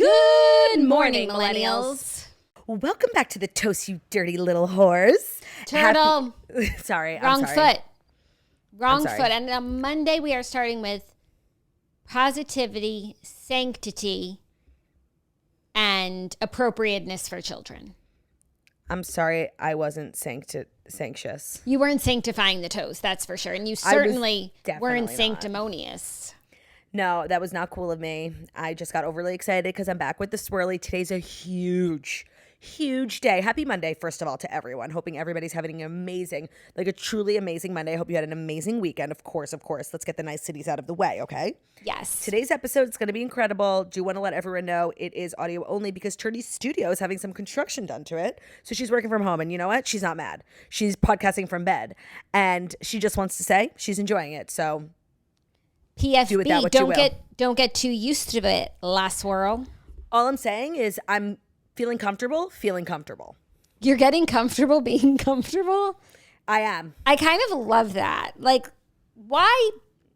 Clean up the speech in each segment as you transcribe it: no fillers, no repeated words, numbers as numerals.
Good morning, millennials. Welcome back to the toast, you dirty little whores. Turtle. Sorry. Wrong foot. Wrong sorry. foot. And on Monday, we are starting with positivity, sanctity, and appropriateness for children. I'm sorry, I wasn't sanctious. You weren't sanctifying the toast, that's for sure. And you certainly weren't sanctimonious. No, that was not cool of me. I just got overly excited because I'm back with the swirly. Today's a huge day. Happy Monday, first of all, to everyone. Hoping everybody's having an amazing, like a truly amazing Monday. I hope you had an amazing weekend. Of course. Let's get the nice cities out of the way, okay? Yes. Today's episode is going to be incredible. Do want to let everyone know it is audio only because Turdy's studio is having some construction done to it. So she's working from home, and you know what? She's not mad. She's podcasting from bed, and she just wants to say she's enjoying it. So PFB, do with that what you will. Don't get too used to it, La Swirl. All I'm saying is I'm feeling comfortable. You're getting comfortable being comfortable? I am. I kind of love that. Like, why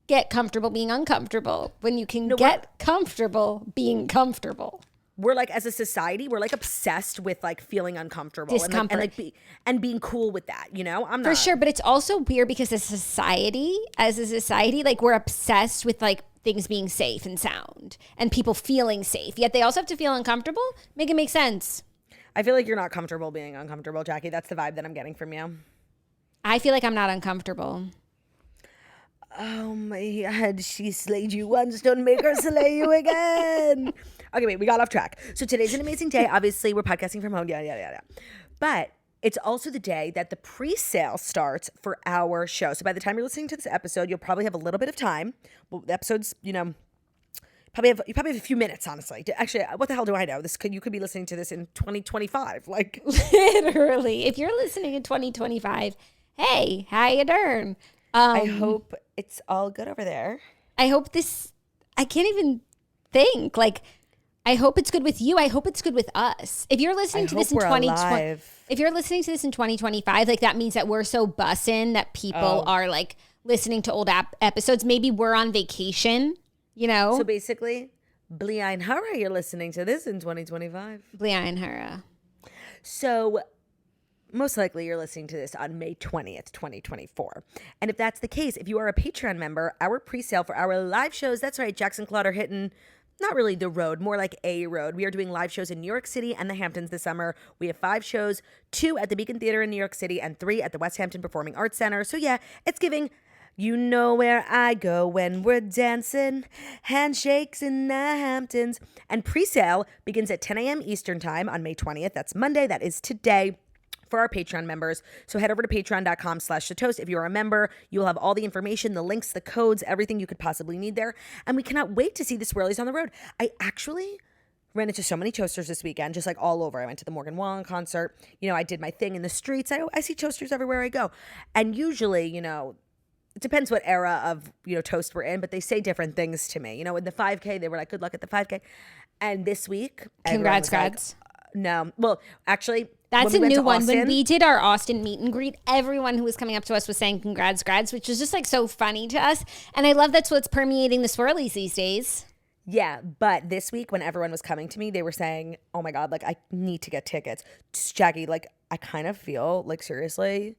get comfortable being uncomfortable when you can get comfortable being comfortable? We're like, as a society, we're like obsessed with like feeling uncomfortable Discomfort. and being cool with that, you know? I'm not. For sure, but it's also weird because as a society, like we're obsessed with like things being safe and sound and people feeling safe. Yet they also have to feel uncomfortable. Make it make sense. I feel like you're not comfortable being uncomfortable, Jackie. That's the vibe that I'm getting from you. I feel like I'm not uncomfortable. Oh my God, she slayed you once, don't make her slay you again. Okay, wait, we got off track. So today's an amazing day. Obviously, we're podcasting from home, yeah. But it's also the day that the pre-sale starts for our show. So by the time you're listening to this episode, you'll probably have a little bit of time. Well, the episode's, you probably have a few minutes, honestly. Actually, what the hell do I know? You could be listening to this in 2025. Like literally, if you're listening in 2025, hey, how you doing? I hope it's all good over there. I hope I can't even think. Like, I hope it's good with you. I hope it's good with us. If you're listening to this in 2020, if you're listening to this in 2025, like that means that we're so bussin' that people are like listening to old episodes. Maybe we're on vacation, you know? So basically, Bliain Hara, you're listening to this in 2025. Bliain Hara. So most likely you're listening to this on May 20th, 2024. And if that's the case, if you are a Patreon member, our pre-sale for our live shows, that's right, Jackson Claude are hitting not really the road, more like a road. We are doing live shows in New York City and the Hamptons this summer. We have 5 shows, 2 at the Beacon Theater in New York City and 3 at the West Hampton Performing Arts Center. So yeah, it's giving. You know where I go when we're dancing, handshakes in the Hamptons. And pre-sale begins at 10 a.m. Eastern time on May 20th. That's Monday. That is today. For our Patreon members. So head over to patreon.com/thetoast. If you're a member, you'll have all the information, the links, the codes, everything you could possibly need there. And we cannot wait to see the Swirlies on the road. I actually ran into so many toasters this weekend, just like all over. I went to the Morgan Wallen concert. I did my thing in the streets. I see toasters everywhere I go. And usually, it depends what era of, toast we're in, but they say different things to me. In the 5K, they were like, good luck at the 5K. And this week, congrats. No. Well, actually, that's a new one. Austin, when we did our Austin meet and greet, everyone who was coming up to us was saying congrats, which was just like so funny to us. And I love that's what's permeating the Swirlies these days. Yeah, but this week when everyone was coming to me, they were saying, oh my God, like I need to get tickets. Jackie, like I kind of feel like seriously,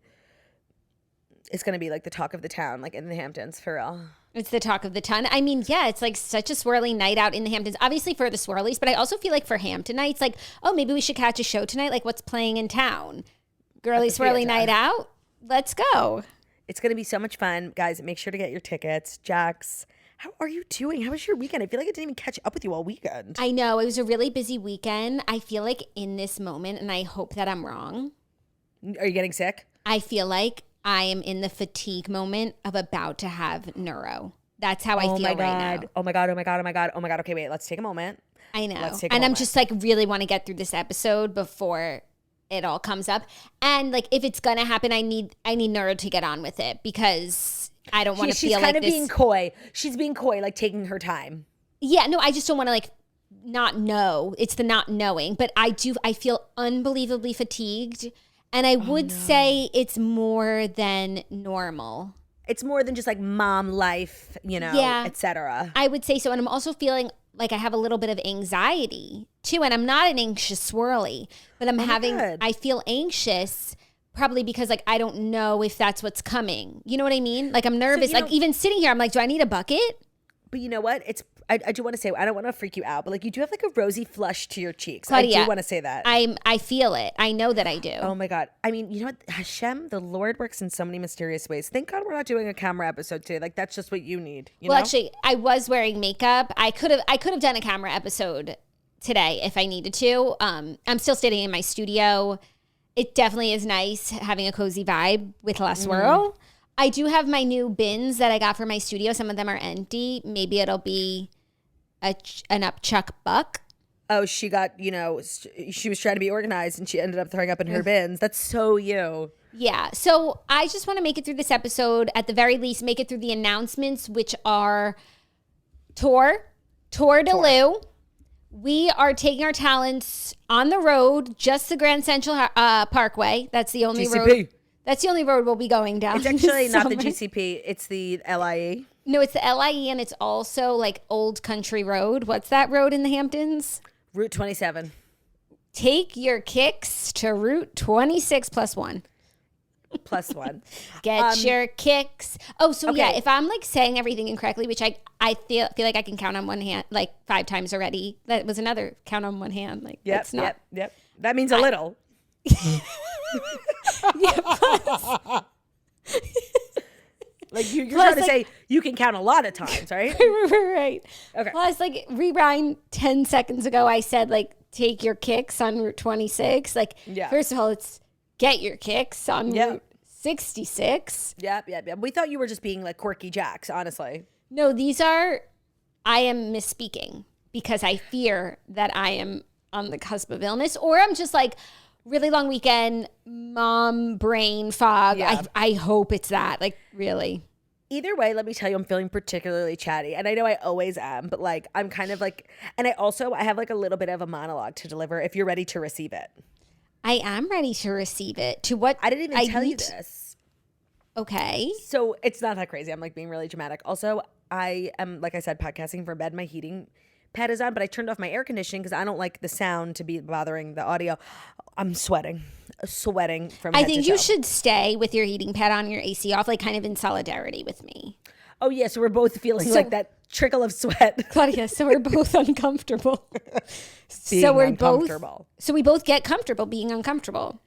it's going to be like the talk of the town, like in the Hamptons for real. It's the talk of the town. I mean, yeah, it's like such a swirly night out in the Hamptons, obviously for the Swirlies, but I also feel like for Hamptonites, like, oh, maybe we should catch a show tonight. Like what's playing in town? Girly swirly night out. Let's go. It's going to be so much fun. Guys, make sure to get your tickets. Jax, how are you doing? How was your weekend? I feel like I didn't even catch up with you all weekend. I know. It was a really busy weekend. I feel like in this moment, and I hope that I'm wrong. Are you getting sick? I feel like I am in the fatigue moment of about to have neuro. That's how I feel right now. Oh my God. Okay, wait, let's take a moment. I know. I'm just like really want to get through this episode before it all comes up. And like if it's gonna happen, I need neuro to get on with it because I don't want to feel like this. She's kind of being coy. She's being coy, like taking her time. Yeah, no, I just don't want to like not know. It's the not knowing. But I feel unbelievably fatigued. And I would say it's more than normal. It's more than just like mom life, et cetera. I would say so. And I'm also feeling like I have a little bit of anxiety too. And I'm not an anxious swirly, but I feel anxious probably because like I don't know if that's what's coming. You know what I mean? Like I'm nervous. So, even sitting here, I'm like, do I need a bucket? But you know what? I do want to say, I don't want to freak you out, but like you do have like a rosy flush to your cheeks. Claudia, I do want to say that. I feel it. I know that I do. Oh my God. I mean, you know what? Hashem, the Lord works in so many mysterious ways. Thank God we're not doing a camera episode today. Like that's just what you need. You know? Actually, I was wearing makeup. I could have done a camera episode today if I needed to. I'm still staying in my studio. It definitely is nice having a cozy vibe with La Swirl. I do have my new bins that I got for my studio. Some of them are empty. Maybe it'll be an upchuck buck. Oh, she got, she was trying to be organized and she ended up throwing up in her bins. That's so you. Yeah. So I just want to make it through this episode. At the very least, make it through the announcements, which are Tour de Lou. We are taking our talents on the road, just the Grand Central Parkway. That's the only road. That's the only road we'll be going down. It's actually not the GCP. It's the LIE. No, it's the LIE, and it's also like Old Country Road. What's that road in the Hamptons? Route 27. Take your kicks to Route 26 plus one. Plus one. Get your kicks. Oh, so okay. Yeah, if I'm like saying everything incorrectly, which I feel like I can count on one hand, like 5 times already. That was another count on one hand. Like, yep. That means a little. Yeah, like you're trying to say you can count a lot of times, right? Right. Okay. Plus, like rewind 10 seconds ago, I said like take your kicks on Route 26. Like, first of all, it's get your kicks on Route 66. Yep. We thought you were just being like quirky jacks, honestly. No, I am misspeaking because I fear that I am on the cusp of illness, or I'm just like really long weekend, mom brain fog. Yeah. I hope it's that, like really. Either way, let me tell you, I'm feeling particularly chatty. And I know I always am, but like I'm kind of like, and I have like a little bit of a monologue to deliver if you're ready to receive it. I am ready to receive it. To what? I didn't even tell you this. Okay. So it's not that crazy. I'm like being really dramatic. Also, I am, like I said, podcasting from bed. My heating pad is on, but I turned off my air conditioning because I don't like the sound to be bothering the audio. I'm sweating from head I think to you toe. should stay with your heating pad on, your AC off, like kind of in solidarity with me. Oh, yeah. So we're both feeling like that trickle of sweat. Claudia, so we're both uncomfortable. So we both get comfortable being uncomfortable.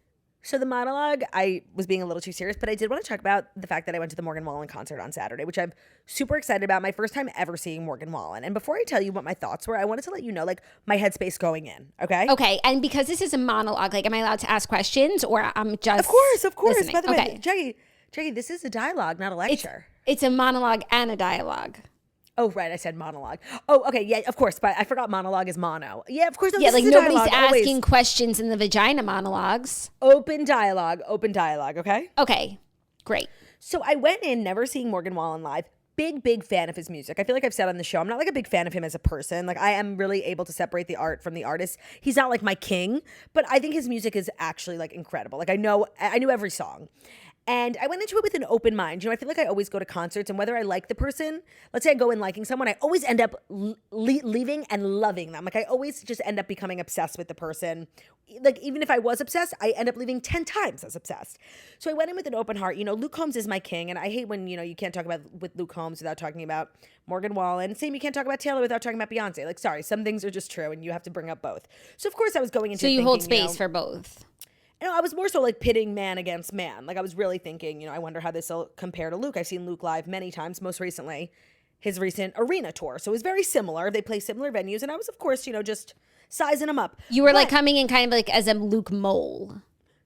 So the monologue, I was being a little too serious, but I did want to talk about the fact that I went to the Morgan Wallen concert on Saturday, which I'm super excited about. My first time ever seeing Morgan Wallen. And before I tell you what my thoughts were, I wanted to let you know, like, my headspace going in, okay? Okay, and because this is a monologue, like, am I allowed to ask questions, or I'm just Of course. listening? By the way, Jackie, this is a dialogue, not a lecture. It's a monologue and a dialogue. Oh, right. I said monologue. Oh, okay. Yeah, of course. But I forgot monologue is mono. Yeah, of course. No, yeah, like nobody's asking questions in the vagina monologues. Open dialogue. Okay? Okay. Great. So I went in never seeing Morgan Wallen live. Big fan of his music. I feel like I've said on the show, I'm not like a big fan of him as a person. Like I am really able to separate the art from the artist. He's not like my king, but I think his music is actually like incredible. Like I knew every song. And I went into it with an open mind. You know, I feel like I always go to concerts, and whether I like the person, let's say I go in liking someone, I always end up leaving and loving them. Like I always just end up becoming obsessed with the person. Like even if I was obsessed, I end up leaving 10 times as obsessed. So I went in with an open heart. You know, Luke Combs is my king, and I hate when, you know, you can't talk about with Luke Combs without talking about Morgan Wallen. Same, you can't talk about Taylor without talking about Beyonce. Like, sorry, some things are just true, and you have to bring up both. So of course I was going into thinking, hold space for both. I was more so like pitting man against man. Like I was really thinking, you know, I wonder how this will compare to Luke. I've seen Luke live many times, most recently his recent arena tour. So it was very similar. They play similar venues. And I was, of course, you know, just sizing them up. You were like coming in kind of like as a Luke mole.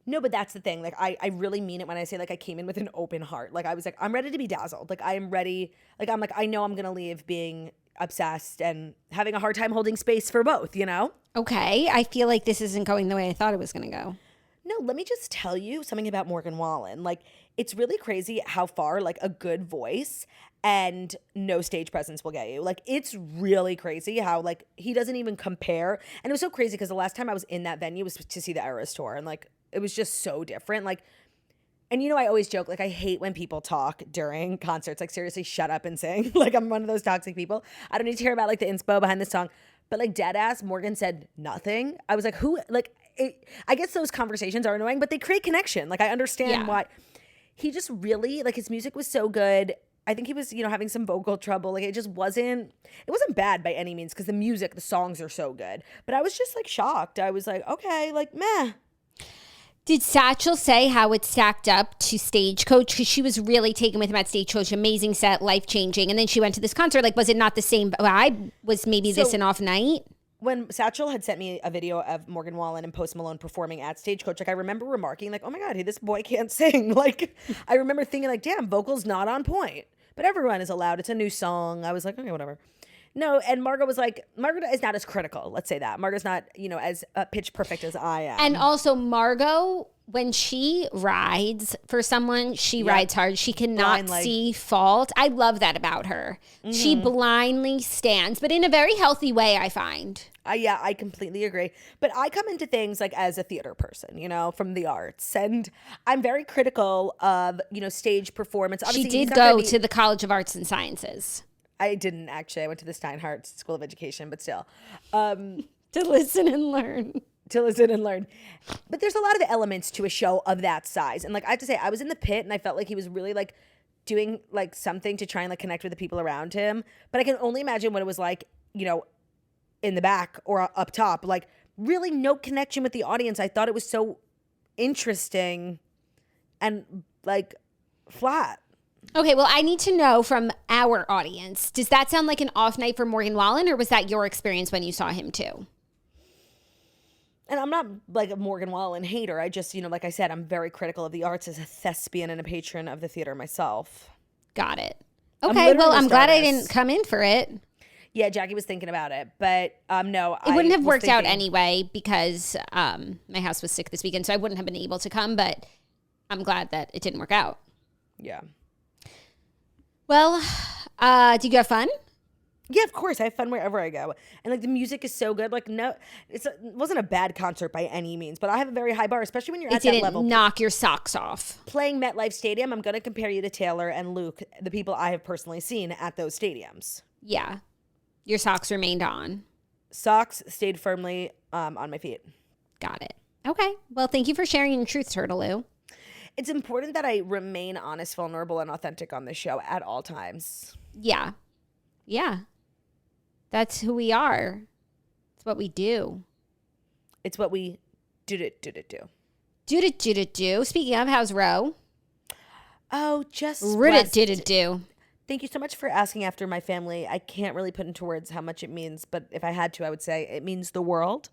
No, but that's the thing. Like I really mean it when I say like I came in with an open heart. Like I was like, I'm ready to be dazzled. Like I am ready. Like I'm like, I know I'm going to leave being obsessed and having a hard time holding space for both, you know? Okay. I feel like this isn't going the way I thought it was going to go. No, let me just tell you something about Morgan Wallen. Like, it's really crazy how far, like, a good voice and no stage presence will get you. Like, it's really crazy how, like, he doesn't even compare. And it was so crazy because the last time I was in that venue was to see the Eras tour. And, like, it was just so different. Like, And you know, I always joke, like, I hate when people talk during concerts. Like, seriously, shut up and sing. Like, I'm one of those toxic people. I don't need to hear about, like, the inspo behind the song. But, like, dead ass, Morgan said nothing. I was like, who? Like, I guess those conversations are annoying, but they create connection. Like, I understand why. He just really, like, his music was so good. I think he was, you know, having some vocal trouble. Like, it wasn't bad by any means because the songs are so good. But I was just, like, shocked. I was like, okay, like, meh. Did Satchel say how it stacked up to Stagecoach? Because she was really taken with him at Stagecoach. Amazing set, life-changing. And then she went to this concert. Like, was it not the same vibe? Was maybe this an off night? When Satchel had sent me a video of Morgan Wallen and Post Malone performing at Stagecoach, like, I remember remarking, like, oh my God, this boy can't sing. Like, I remember thinking, like, damn, vocals not on point. But everyone is allowed. It's a new song. I was like, okay, whatever. No, and Margot was like, Margot is not as critical. Let's say that. Margot's not, you know, as pitch perfect as I am. And also Margot, when she rides for someone, she rides hard. She cannot see fault. I love that about her. Mm-hmm. She blindly stands, but in a very healthy way, I find. Yeah, I completely agree. But I come into things like as a theater person, you know, from the arts. And I'm very critical of, you know, stage performance. Obviously, she did go to the College of Arts and Sciences. I didn't actually. I went to the Steinhardt School of Education, but still. To listen and learn. But there's a lot of elements to a show of that size. And like I have to say, I was in the pit and I felt like he was really like doing like something to try and like connect with the people around him. But I can only imagine what it was like, you know, in the back or up top. Like really no connection with the audience. I thought it was so interesting and like flat. Okay, well, I need to know from our audience, does that sound like an off night for Morgan Wallen, or was that your experience when you saw him too? And I'm not like a Morgan Wallen hater. I just, you know, like I said, I'm very critical of the arts as a thespian and a patron of the theater myself. Got it. Okay, well, I'm glad I didn't come in for it. Yeah, Jackie was thinking about it, but no. It wouldn't have worked out anyway because my house was sick this weekend, so I wouldn't have been able to come, but I'm glad that it didn't work out. Yeah. Well, do you have fun? Yeah, of course. I have fun wherever I go. And like the music is so good. Like no, it wasn't a bad concert by any means, but I have a very high bar, especially when you're at that level. It didn't knock your socks off. Playing MetLife Stadium, I'm going to compare you to Taylor and Luke, the people I have personally seen at those stadiums. Yeah. Your socks remained on. Socks stayed firmly on my feet. Got it. Okay. Well, thank you for sharing your truth, Turtaloo. It's important that I remain honest, vulnerable, and authentic on this show at all times. Yeah. Yeah. That's who we are. It's what we do. It's what we do. Speaking of, how's Ro? Oh, just do. Thank you so much for asking after my family. I can't really put into words how much it means, but if I had to, I would say it means the world.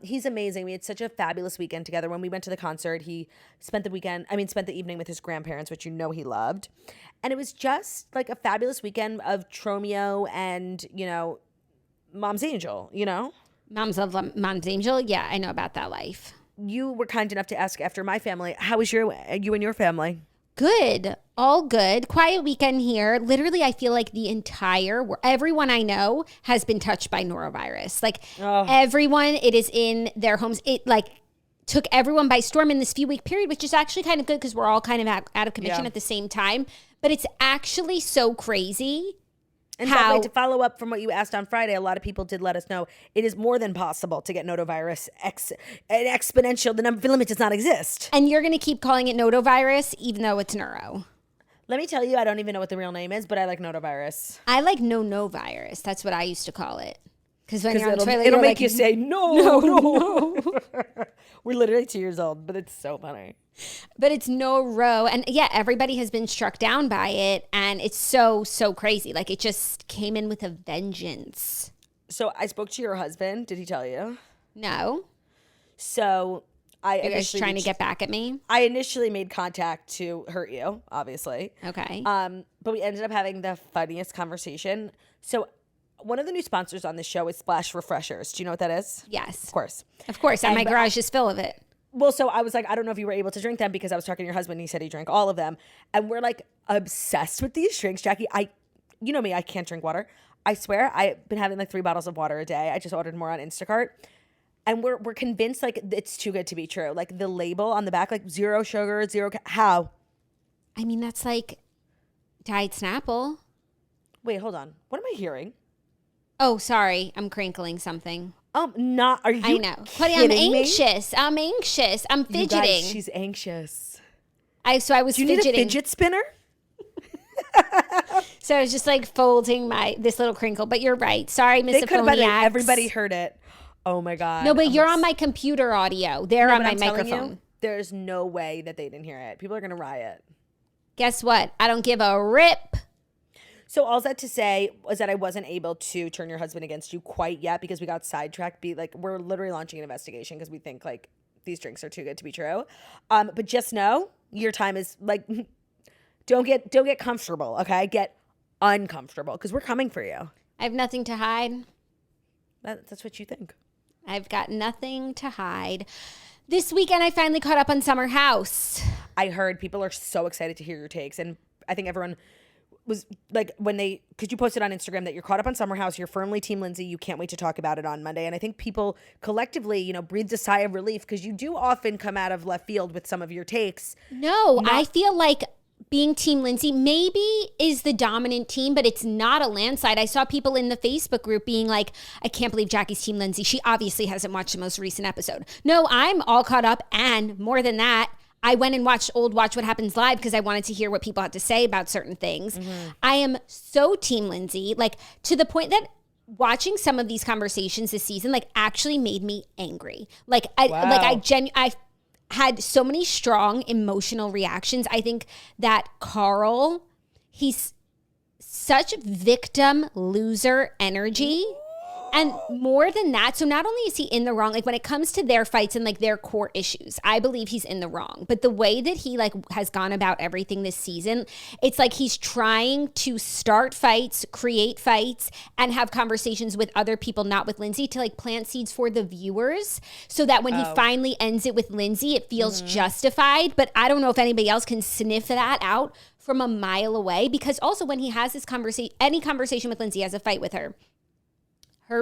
He's amazing. We had such a fabulous weekend together. When we went to the concert, he spent the evening with his grandparents, which you know he loved. And it was just like a fabulous weekend of Tromeo and, you know, Mom's Angel, you know? Mom's Angel? Yeah, I know about that life. You were kind enough to ask after my family. How was you and your family? Good. All good. Quiet weekend here. Literally, I feel like everyone I know has been touched by norovirus. Like everyone, it is in their homes. It like took everyone by storm in this few week period, which is actually kind of good because we're all kind of out of commission at the same time. But it's actually so crazy. And by the way, to follow up from what you asked on Friday, a lot of people did let us know it is more than possible to get notovirus exponential. The number of limit does not exist. And you're going to keep calling it notovirus, even though it's neuro. Let me tell you, I don't even know what the real name is, but I like notovirus. I like no-virus. That's what I used to call it. Because when you're on the toilet, it'll make you say, no. We're literally 2 years old, but it's so funny. But it's noro. And yeah, everybody has been struck down by it. And it's so, so crazy. Like it just came in with a vengeance. So I spoke to your husband. Did he tell you? No. So You're guys trying to get back at me? I initially made contact to hurt you, obviously. Okay. But we ended up having the funniest conversation. So one of the new sponsors on this show is Splash Refreshers. Do you know what that is? Yes. Of course. And my garage is full of it. Well, so I was like, I don't know if you were able to drink them because I was talking to your husband and he said he drank all of them. And we're like obsessed with these drinks, Jackie. You know me, I can't drink water. I swear I've been having like 3 bottles of water a day. I just ordered more on Instacart. And we're convinced like it's too good to be true. Like the label on the back, like 0 sugar, 0 how? I mean, that's like Diet Snapple. Wait, hold on. What am I hearing? Oh, sorry. I'm crinkling something. Not. Are you? I know. Claudia, I'm anxious. Me? I'm anxious. I'm fidgeting. You guys, she's anxious. So I was fidgeting. Do you need a fidget spinner? So I was just like folding this little crinkle. But you're right. Sorry, Miss Aphoniacs. Everybody heard it. Oh my God. No, but you're on my computer audio. They're on my microphone. You, there's no way that they didn't hear it. People are gonna riot. Guess what? I don't give a rip. So all that to say was that I wasn't able to turn your husband against you quite yet because we got sidetracked. We're literally launching an investigation because we think like these drinks are too good to be true. But just know your time is like, don't get comfortable. Okay, get uncomfortable because we're coming for you. I have nothing to hide. That's what you think. I've got nothing to hide. This weekend, I finally caught up on Summer House. I heard people are so excited to hear your takes, and I think everyone was like because you posted on Instagram that you're caught up on Summer House, you're firmly Team Lindsay, you can't wait to talk about it on Monday. And I think people collectively, breathed a sigh of relief because you do often come out of left field with some of your takes. No, I feel like being Team Lindsay maybe is the dominant team, but it's not a landslide. I saw people in the Facebook group being like, I can't believe Jackie's Team Lindsay. She obviously hasn't watched the most recent episode. No, I'm all caught up, and more than that, I went and watched Watch What Happens Live because I wanted to hear what people had to say about certain things. Mm-hmm. I am so Team Lindsay, like to the point that watching some of these conversations this season, like actually made me angry. I had so many strong emotional reactions. I think that Carl, he's such victim loser energy. And more than that, so not only is he in the wrong, like when it comes to their fights and like their core issues, I believe he's in the wrong. But the way that he like has gone about everything this season, it's like he's trying to start fights, create fights, and have conversations with other people, not with Lindsay, to like plant seeds for the viewers so that when he finally ends it with Lindsay, it feels justified. But I don't know if anybody else can sniff that out from a mile away, because also when he has this any conversation with Lindsay, has a fight with her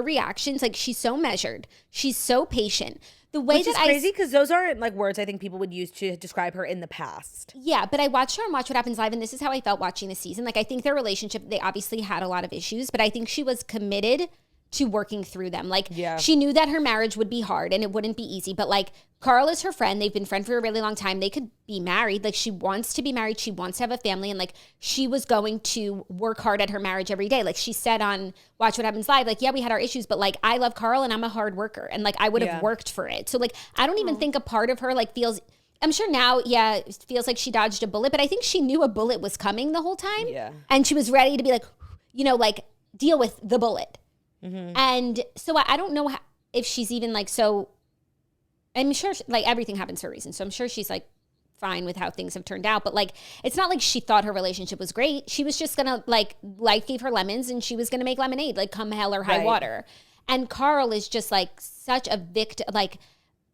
reactions, like she's so measured, she's so patient. The way Which is crazy because those aren't like words I think people would use to describe her in the past. Yeah, but I watched her on Watch What Happens Live, and this is how I felt watching the season. Like I think their relationship, they obviously had a lot of issues, but I think she was committed to working through them. Like she knew that her marriage would be hard and it wouldn't be easy, but like Carl is her friend. They've been friends for a really long time. They could be married. Like she wants to be married. She wants to have a family. And like she was going to work hard at her marriage every day. Like she said on Watch What Happens Live, like, yeah, we had our issues, but like I love Carl and I'm a hard worker. And like I would have worked for it. So like I don't even think a part of her like feels, I'm sure now, it feels like she dodged a bullet, but I think she knew a bullet was coming the whole time. Yeah. And she was ready to be like, like deal with the bullet. Mm-hmm. And so I don't know if she's even like, so I'm sure like everything happens for a reason. So I'm sure she's like fine with how things have turned out. But like, it's not like she thought her relationship was great. She was just going to like, life gave her lemons and she was going to make lemonade, like come hell or high water. And Carl is just like such a victim, like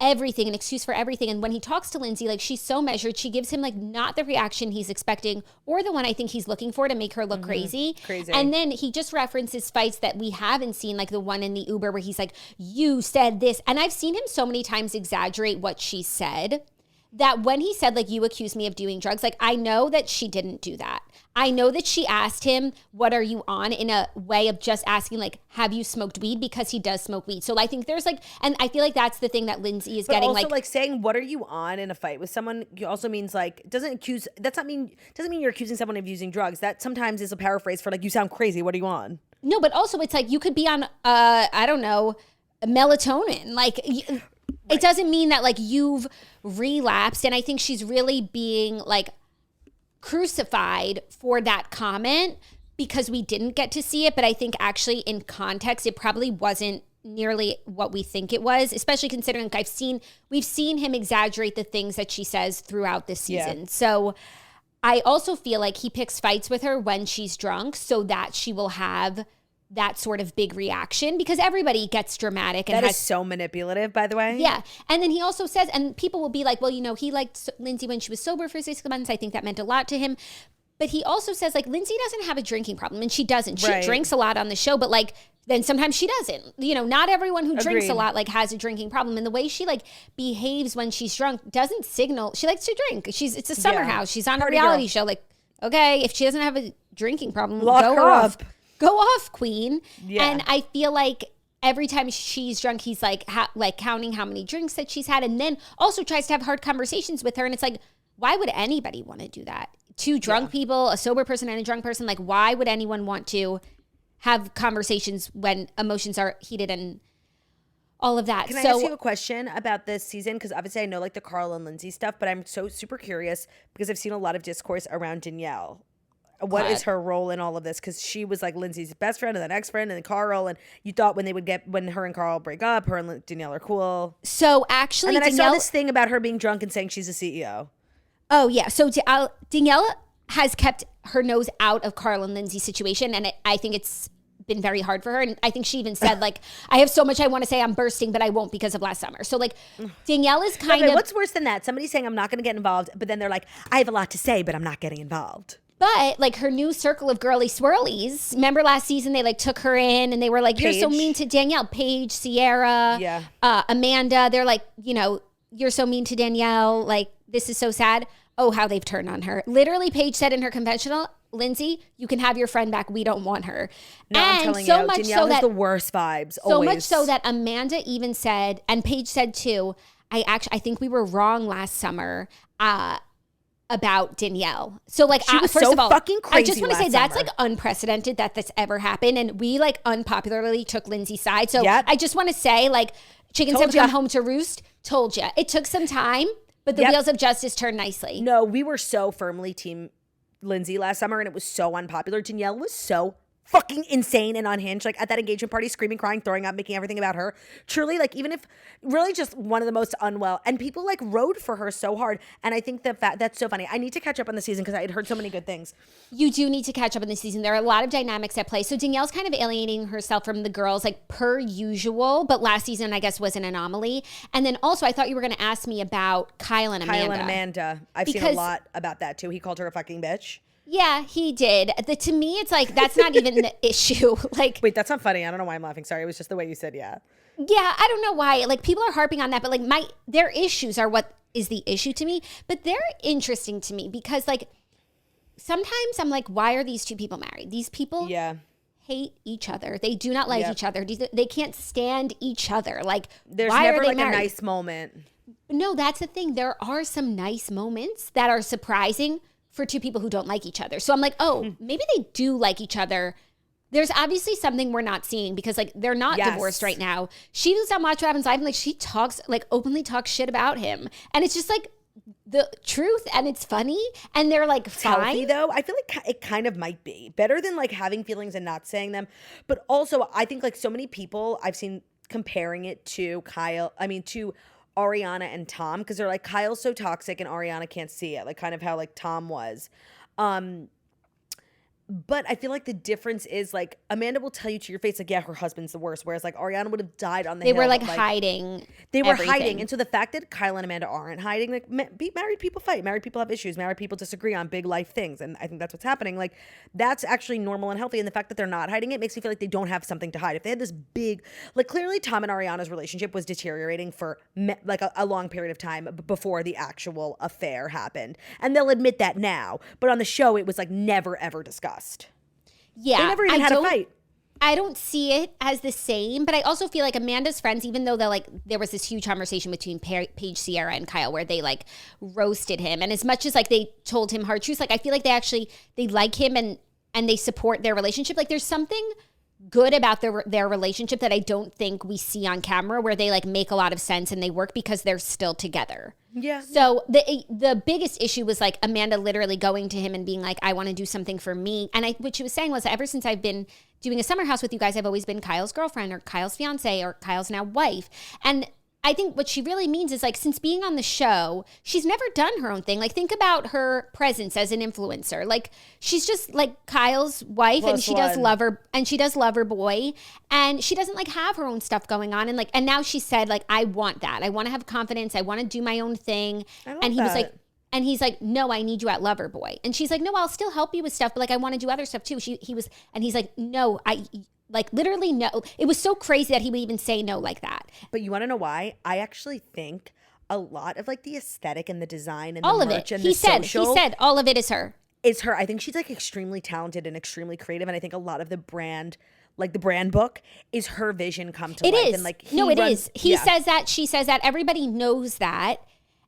everything, an excuse for everything. And when he talks to Lindsay, like she's so measured, she gives him like not the reaction he's expecting or the one I think he's looking for to make her look crazy. And then he just references fights that we haven't seen, like the one in the Uber where he's like, you said this. And I've seen him so many times exaggerate what she said, that when he said like, you accused me of doing drugs, like I know that she didn't do that. I know that she asked him, what are you on, in a way of just asking like, have you smoked weed? Because he does smoke weed. So I think there's like, and I feel like that's the thing that Lindsay is getting. Also like saying, what are you on in a fight with someone also means like, doesn't mean you're accusing someone of using drugs. That sometimes is a paraphrase for like, you sound crazy. What are you on? No, but also it's like, you could be on, I don't know, melatonin. Like it doesn't mean that like you've relapsed. And I think she's really being like crucified for that comment because we didn't get to see it. But I think actually in context, it probably wasn't nearly what we think it was, especially considering we've seen him exaggerate the things that she says throughout this season. Yeah. So I also feel like he picks fights with her when she's drunk so that she will have that sort of big reaction, because everybody gets dramatic. And that is so manipulative, by the way. Yeah. And then he also says, and people will be like, well, he liked Lindsay when she was sober for 6 months. I think that meant a lot to him. But he also says like, Lindsay doesn't have a drinking problem, and she doesn't. She drinks a lot on the show, but like then sometimes she doesn't. You know, not everyone who drinks a Agreed. lot like has a drinking problem. And the way she like behaves when she's drunk doesn't signal she likes to drink. It's a summer house. She's on Party a reality girl. show. Like, okay, if she doesn't have a drinking problem, Lock go her off. up. Go off, queen. Yeah. And I feel like every time she's drunk, he's like counting how many drinks that she's had, and then also tries to have hard conversations with her. And it's like, why would anybody want to do that? Two drunk people, a sober person and a drunk person. Like, why would anyone want to have conversations when emotions are heated and all of that? Can I ask you a question about this season? Because obviously I know like the Carl and Lindsay stuff, but I'm so super curious because I've seen a lot of discourse around Danielle. What is her role in all of this? Because she was like Lindsay's best friend and then ex-friend and then Carl, and you thought when her and Carl break up, her and Danielle are cool. So actually, And then Danielle, I saw this thing about her being drunk and saying she's a CEO. oh yeah, so Danielle has kept her nose out of Carl and Lindsay's situation, and I think it's been very hard for her. And I think she even said like, I have so much I want to say, I'm bursting, but I won't because of last summer. So like, Danielle is kind of. What's worse than that? Somebody saying I'm not going to get involved, but then they're like, I have a lot to say, but I'm not getting involved. But like her new circle of girly swirlies, remember last season they like took her in and they were like, you're so Paige. mean to Danielle. Paige, Sierra, Amanda. They're like, you know, you're so mean to Danielle. Like, this is so sad. Oh, how they've turned on her. Literally, Paige said in her confessional, Lindsay, you can have your friend back. We don't want her. No, and I'm telling so you, much Danielle so has that, the worst vibes. so always. much so that Amanda even said, and Paige said too, I think we were wrong last summer. About Danielle. So like, She was first so of all, fucking I just crazy want to say last that's summer. like unprecedented that that's ever happened. And we like unpopularly took Lindsay's side. So Yep. I just want to say like, chickens Told have come ya. home to roost. Told you. It took some time, but the Yep. wheels of justice turned nicely. No, we were so firmly team Lindsay last summer, and it was so unpopular. Danielle was so fucking insane and unhinged, like at that engagement party, screaming, crying, throwing up, making everything about her. Truly, like, even if really just one of the most unwell, and people like rode for her so hard. And I think that's so funny. I need to catch up on the season because I had heard so many good things. You do need to catch up in this season. There are a lot of dynamics at play. So Danielle's kind of alienating herself from the girls like per usual, but last season I guess was an anomaly. And then also I thought you were going to ask me about Kyle and Amanda. I've seen a lot about that too. He called her a fucking bitch. Yeah, he did. To me, it's like, that's not even the issue. Like, Wait, that's not funny. I don't know why I'm laughing. Sorry. It was just the way you said, yeah. yeah, I don't know why. Like, people are harping on that, but like their issues are what is the issue to me. But they're interesting to me because like, sometimes I'm like, why are these two people married? These people hate each other. They do not like each other. They can't stand each other. Like, There's why never are they like married? a nice moment. No, that's the thing. There are some nice moments that are surprising for two people who don't like each other. So I'm like, oh, maybe they do like each other. There's obviously something we're not seeing because like they're not divorced right now. She does on Watch What Happens Live and like she talks like openly talks shit about him. And it's just like the truth and it's funny and they're like fine. Healthy though, I feel like it kind of might be better than like having feelings and not saying them. But also I think like so many people I've seen comparing it to to Ariana and Tom, because they're like, Kyle's so toxic and Ariana can't see it, like kind of how like Tom was. But I feel like the difference is like Amanda will tell you to your face like, yeah, her husband's the worst, whereas like Ariana would have died on the hill. They were like hiding. They were everything. hiding. And so the fact that Kyle and Amanda aren't hiding, like married people fight. Married people have issues. Married people disagree on big life things. And I think that's what's happening. Like that's actually normal and healthy. And the fact that they're not hiding it makes me feel like they don't have something to hide. If they had this big, like clearly Tom and Ariana's relationship was deteriorating for like a long period of time before the actual affair happened. And they'll admit that now. But on the show, it was like never, ever discussed. Yeah. They never even had a fight. I don't see it as the same, but I also feel like Amanda's friends, even though there was this huge conversation between Paige, Sierra, and Kyle where they like roasted him. And as much as like they told him hard truths, like I feel like they like him and they support their relationship. Like there's something good about their relationship that I don't think we see on camera where they like make a lot of sense and they work because they're still together. Yeah. So the biggest issue was like Amanda literally going to him and being like, I want to do something for me. And what she was saying was ever since I've been doing a summer house with you guys, I've always been Kyle's girlfriend or Kyle's fiance or Kyle's now wife. And I think what she really means is like, since being on the show, she's never done her own thing. Like think about her presence as an influencer. Like she's just like Kyle's wife and she does Loverboy and she doesn't like have her own stuff going on. And now she said like, I want that. I want to have confidence. I want to do my own thing. And he was like, and he's like, no, I need you at Loverboy. And she's like, no, I'll still help you with stuff. But like, I want to do other stuff too. He's like, no, Like literally no. It was so crazy that he would even say no like that. But you want to know why? I actually think a lot of like the aesthetic and the design and all the of merch it. and He the said all of it is her. Is her. I think she's like extremely talented and extremely creative, and I think a lot of the brand, like the brand book, is her vision come to life. It is. And like it is. He says that. She says that. Everybody knows that.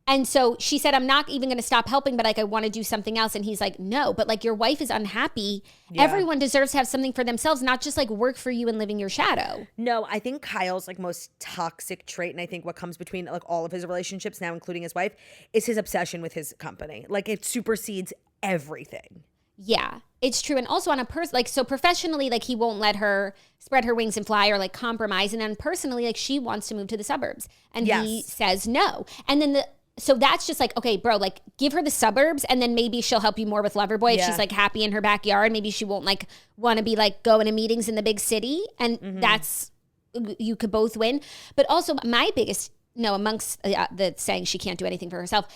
And so she said, I'm not even going to stop helping, but like I want to do something else. And he's like, no, but like your wife is unhappy. Yeah. Everyone deserves to have something for themselves, not just like work for you and living your shadow. No, I think Kyle's like most toxic trait, and I think what comes between like all of his relationships now, including his wife, is his obsession with his company. Like it supersedes everything. Yeah, it's true. And also on a like, so professionally, like he won't let her spread her wings and fly or like compromise. And then personally, like she wants to move to the suburbs and he says no. And then so that's just like, okay, bro, like give her the suburbs and then maybe she'll help you more with Loverboy. If she's like happy in her backyard, maybe she won't like want to be like going to meetings in the big city. And that's, you could both win. But also my biggest, amongst the saying she can't do anything for herself,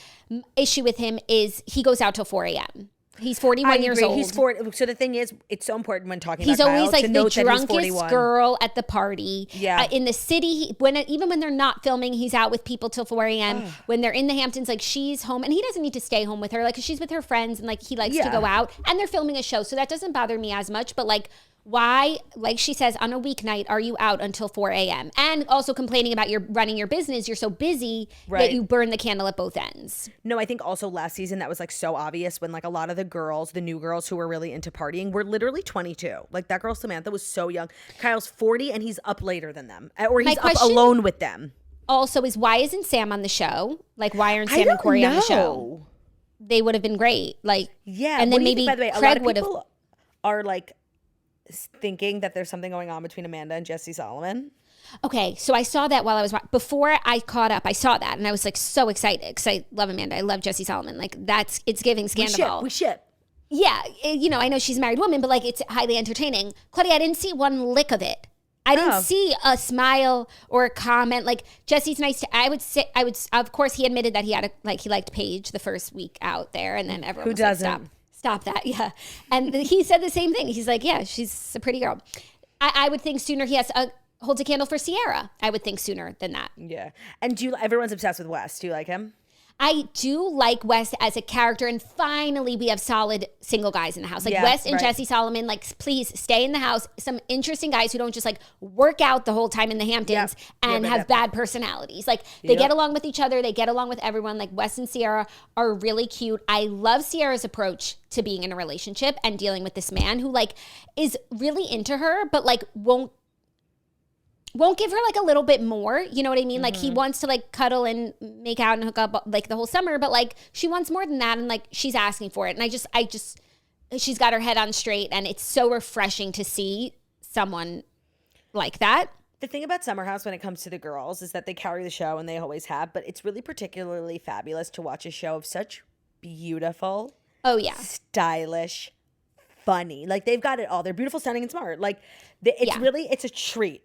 issue with him is he goes out till 4 a.m. He's 41 years old. He's 40. So the thing is, it's so important when talking he's about Kyle always like to the note that he's drunkest 41. girl at the party. Yeah. In the city, even when they're not filming, he's out with people till 4 a.m. When they're in the Hamptons, like she's home and he doesn't need to stay home with her. Like 'cause she's with her friends and like he likes to go out and they're filming a show. So that doesn't bother me as much. But like, why, like she says, on a weeknight, are you out until 4 a.m.? And also complaining about running your business. You're so busy that you burn the candle at both ends. No, I think also last season that was like so obvious when like a lot of the girls, the new girls who were really into partying were literally 22. Like that girl Samantha was so young. Kyle's 40 and he's up later than them. Or he's up alone with them. Also is why isn't Sam on the show? Like why aren't Sam and Corey on the show? They would have been great. Like, yeah. And then maybe by the way, Craig would have. Are like thinking that there's something going on between Amanda and Jesse Solomon. Okay, so I saw that while I was before I caught up. I saw that and I was like so excited because I love Amanda. I love Jesse Solomon. Like it's giving Scandal. We ship. Yeah, I know she's a married woman, but like it's highly entertaining. Claudia, I didn't see one lick of it. I didn't see a smile or a comment. Like Jesse's nice to. I would. Of course, he admitted that he liked Paige the first week out there, and then everyone was doesn't. Like, Stop that, yeah. And he said the same thing. He's like, yeah, she's a pretty girl. I would think sooner he holds a candle for Sierra. I would think sooner than that. Yeah. And everyone's obsessed with Wes. Do you like him? I do like Wes as a character, and finally we have solid single guys in the house. Like Wes and Jesse Solomon, like please stay in the house. Some interesting guys who don't just like work out the whole time in the Hamptons and have bad personalities. Like they get along with each other, they get along with everyone. Like Wes and Sierra are really cute. I love Sierra's approach to being in a relationship and dealing with this man who like is really into her, but like won't give her like a little bit more, you know what I mean? Like he wants to like cuddle and make out and hook up like the whole summer, but like she wants more than that and like she's asking for it. And I just she's got her head on straight and it's so refreshing to see someone like that. The thing about Summer House when it comes to the girls is that they carry the show and they always have, but it's really particularly fabulous to watch a show of such beautiful, stylish, funny. Like they've got it all. They're beautiful, stunning, and smart. Like it's a treat.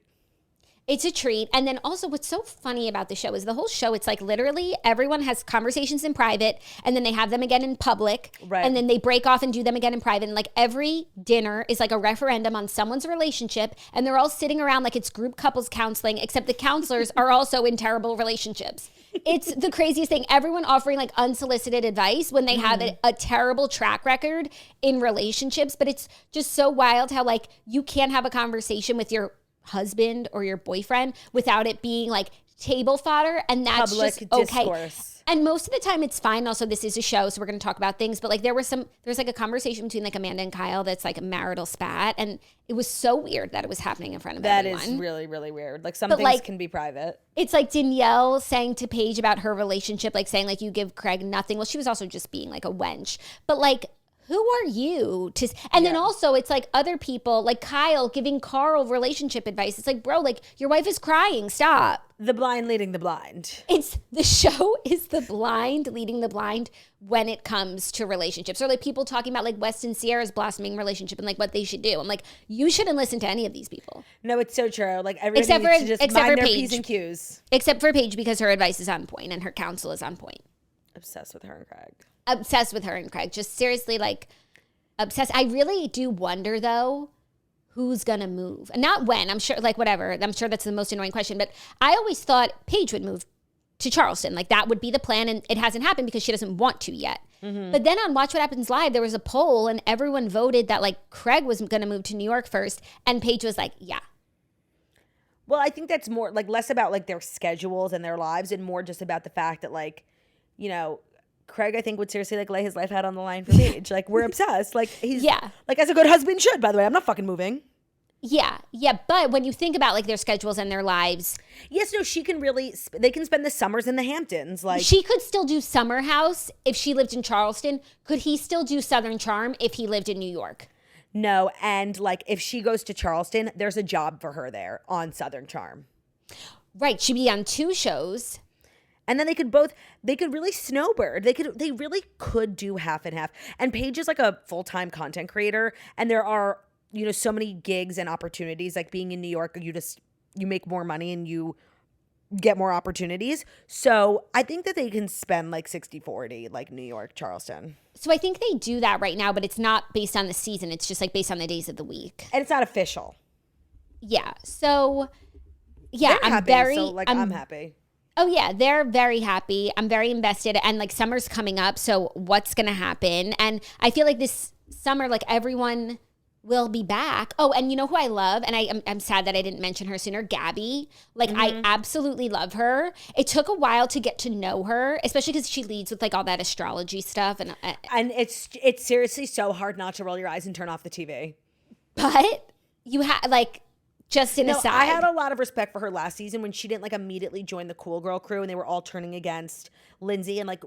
It's a treat. And then also what's so funny about the show is the whole show, it's like literally everyone has conversations in private and then they have them again in public. Right. And then they break off and do them again in private. And like every dinner is like a referendum on someone's relationship. And they're all sitting around like it's group couples counseling, except the counselors are also in terrible relationships. It's the craziest thing. Everyone offering like unsolicited advice when they have a terrible track record in relationships. But it's just so wild how like you can't have a conversation with your husband or your boyfriend without it being like table fodder, and that's public just okay. Discourse. And most of the time it's fine. Also, this is a show, so we're going to talk about things. But like there's like a conversation between like Amanda and Kyle that's like a marital spat, and it was so weird that it was happening in front of everyone. That is really, really weird. Like some things can be private. It's like Danielle saying to Paige about her relationship, like saying like you give Craig nothing. Well, she was also just being like a wench, but like. Who are you to? And then also it's like other people like Kyle giving Carl relationship advice. It's like, bro, like your wife is crying. Stop. The blind leading the blind. It's the show is the blind leading the blind when it comes to relationships, or like people talking about like West and Sierra's blossoming relationship and like what they should do. I'm like, you shouldn't listen to any of these people. No, it's so true. Like everybody needs to just mind their P's and Q's. Except for Paige, because her advice is on point and her counsel is on point. Obsessed with her and Craig. Obsessed with her and Craig. Just seriously, like, obsessed. I really do wonder, though, who's going to move. And not when, I'm sure, like whatever. I'm sure that's the most annoying question. But I always thought Paige would move to Charleston. Like that would be the plan. And it hasn't happened because she doesn't want to yet. Mm-hmm. But then on Watch What Happens Live, there was a poll and everyone voted that like Craig was going to move to New York first. And Paige was like, yeah. Well, I think that's more like less about like their schedules and their lives and more just about the fact that like, you know, Craig, I think, would seriously like lay his life out on the line for Paige. Like we're obsessed. Like he's like as a good husband should, by the way. I'm not fucking moving. Yeah. But when you think about like their schedules and their lives. Yes, no, she can really, they can spend the summers in the Hamptons. Like she could still do Summer House if she lived in Charleston. Could he still do Southern Charm if he lived in New York? No. And like if she goes to Charleston, there's a job for her there on Southern Charm. Right. She'd be on 2 shows. And then they could really snowbird. They really could do half and half. And Paige is like a full-time content creator. And there are, you know, so many gigs and opportunities. Like being in New York, you make more money and you get more opportunities. So I think that they can spend like 60-40, like New York, Charleston. So I think they do that right now, but it's not based on the season. It's just like based on the days of the week. And it's not official. Yeah. So yeah, I'm happy. Oh yeah, they're very happy. I'm very invested, and like summer's coming up, so what's gonna happen? And I feel like this summer, like everyone will be back. Oh, and you know who I love, and I'm sad that I didn't mention her sooner, Gabby. Like I absolutely love her. It took a while to get to know her, especially because she leads with like all that astrology stuff, and it's seriously so hard not to roll your eyes and turn off the TV. But you have like. Just an aside. I had a lot of respect for her last season when she didn't like immediately join the Cool Girl crew and they were all turning against Lindsay and like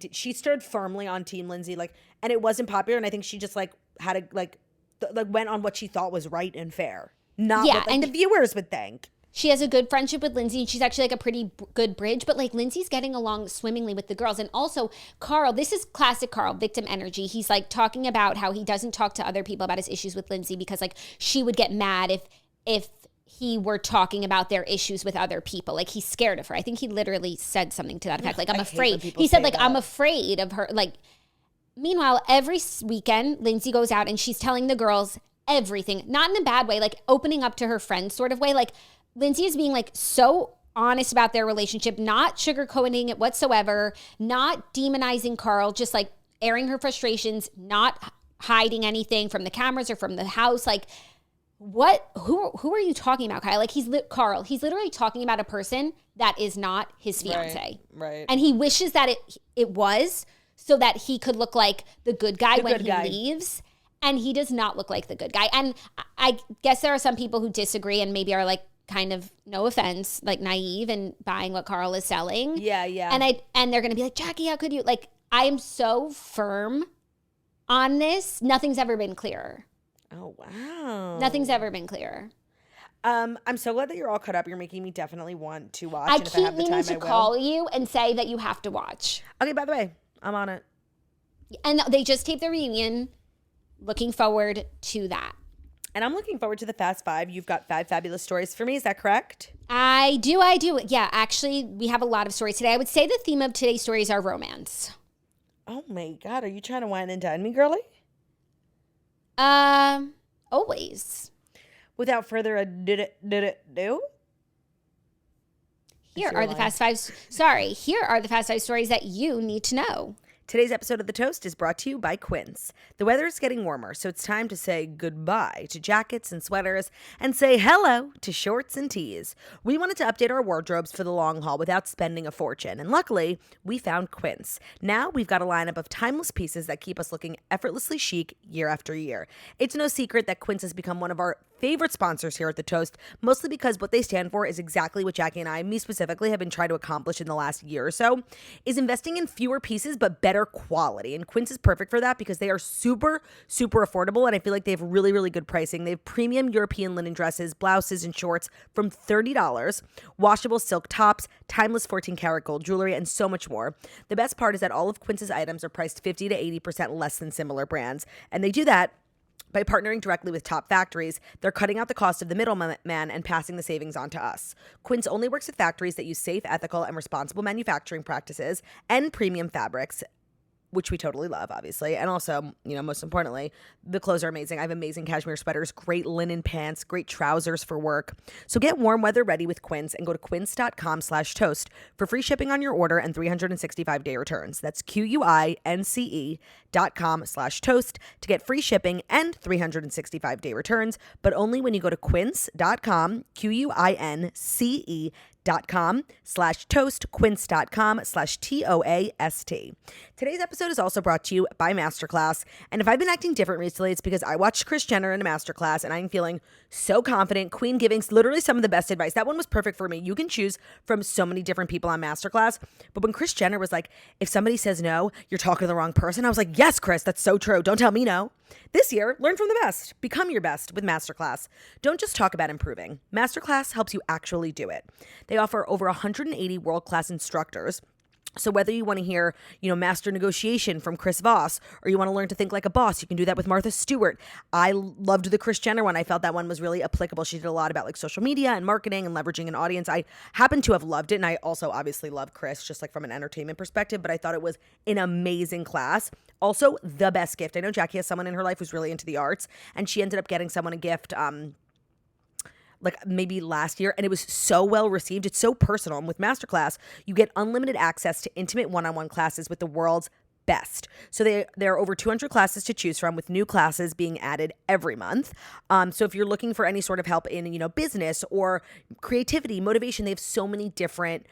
she stood firmly on Team Lindsay, like, and it wasn't popular. And I think she just like had a like went on what she thought was right and fair, not what like, the viewers would think. She has a good friendship with Lindsay, and she's actually like a pretty good bridge. But like Lindsay's getting along swimmingly with the girls, and also Carl. This is classic Carl, victim energy. He's like talking about how he doesn't talk to other people about his issues with Lindsay because like she would get mad if he were talking about their issues with other people. Like he's scared of her. I think he literally said something to that effect. Like I'm afraid. He said like I'm afraid of her. Like meanwhile, every weekend Lindsay goes out and she's telling the girls everything, not in a bad way, like opening up to her friends sort of way. Like Lindsay is being like so honest about their relationship, not sugarcoating it whatsoever, not demonizing Carl, just like airing her frustrations, not hiding anything from the cameras or from the house. Like what? Who are you talking about, Kyle? Like Carl. He's literally talking about a person that is not his fiance, right? And he wishes that it was, so that he could look like the good guy when he leaves. And he does not look like the good guy. And I guess there are some people who disagree and maybe are like kind of, no offense, like naive and buying what Carl is selling. Yeah. And they're gonna be like, Jackie, how could you? Like, I am so firm on this. Nothing's ever been clearer. Oh, wow. Nothing's ever been clearer. I'm so glad that you're all caught up. You're making me definitely want to watch. I keep meaning to call you and say that you have to watch. Okay, by the way, I'm on it. And they just taped the reunion. Looking forward to that. And I'm looking forward to the Fast Five. You've got 5 fabulous stories for me. Is that correct? I do. Yeah, actually, we have a lot of stories today. I would say the theme of today's stories are romance. Oh, my God. Are you trying to wine and dine me, girlie? Always. Without further ado, here are the Fast Five stories that you need to know. Today's episode of The Toast is brought to you by Quince. The weather is getting warmer, so it's time to say goodbye to jackets and sweaters and say hello to shorts and tees. We wanted to update our wardrobes for the long haul without spending a fortune, and luckily, we found Quince. Now we've got a lineup of timeless pieces that keep us looking effortlessly chic year after year. It's no secret that Quince has become one of our favorite sponsors here at The Toast, mostly because what they stand for is exactly what Jackie and I, me specifically, have been trying to accomplish in the last year or so, is investing in fewer pieces but better quality. And Quince is perfect for that because they are super, super affordable, and I feel like they have really, really good pricing. They have premium European linen dresses, blouses, and shorts from $30, washable silk tops, timeless 14-karat gold jewelry, and so much more. The best part is that all of Quince's items are priced 50 to 80% less than similar brands, and they do that by partnering directly with top factories. They're cutting out the cost of the middleman and passing the savings on to us. Quince only works with factories that use safe, ethical, and responsible manufacturing practices and premium fabrics. which we totally love, obviously. And also, most importantly, the clothes are amazing. I have amazing cashmere sweaters, great linen pants, great trousers for work. So get warm weather ready with Quince and go to quince.com/toast for free shipping on your order and 365-day returns. That's QUINCE.com/toast to get free shipping and 365-day returns, but only when you go to quince.com, QUINCE.com/toast, quince.com/TOAST. Today's episode is also brought to you by Masterclass. And if I've been acting different recently, it's because I watched Kris Jenner in a Masterclass and I'm feeling so confident. Queen giving literally some of the best advice. That one was perfect for me. You can choose from so many different people on Masterclass. But when Kris Jenner was like, if somebody says no, you're talking to the wrong person, I was like, yes, Kris, that's so true. Don't tell me no. This year, learn from the best. Become your best with Masterclass. Don't just talk about improving. Masterclass helps you actually do it. They offer over 180 world-class instructors. So whether you want to hear, master negotiation from Chris Voss, or you want to learn to think like a boss, you can do that with Martha Stewart. I loved the Kris Jenner one. I felt that one was really applicable. She did a lot about like social media and marketing and leveraging an audience. I happen to have loved it. And I also obviously love Kris just like from an entertainment perspective, but I thought it was an amazing class. Also the best gift. I know Jackie has someone in her life who's really into the arts, and she ended up getting someone a gift, like maybe last year, and it was so well received. It's so personal. And with Masterclass, you get unlimited access to intimate one-on-one classes with the world's best. So there are over 200 classes to choose from, with new classes being added every month. So if you're looking for any sort of help in, business or creativity, motivation, they have so many different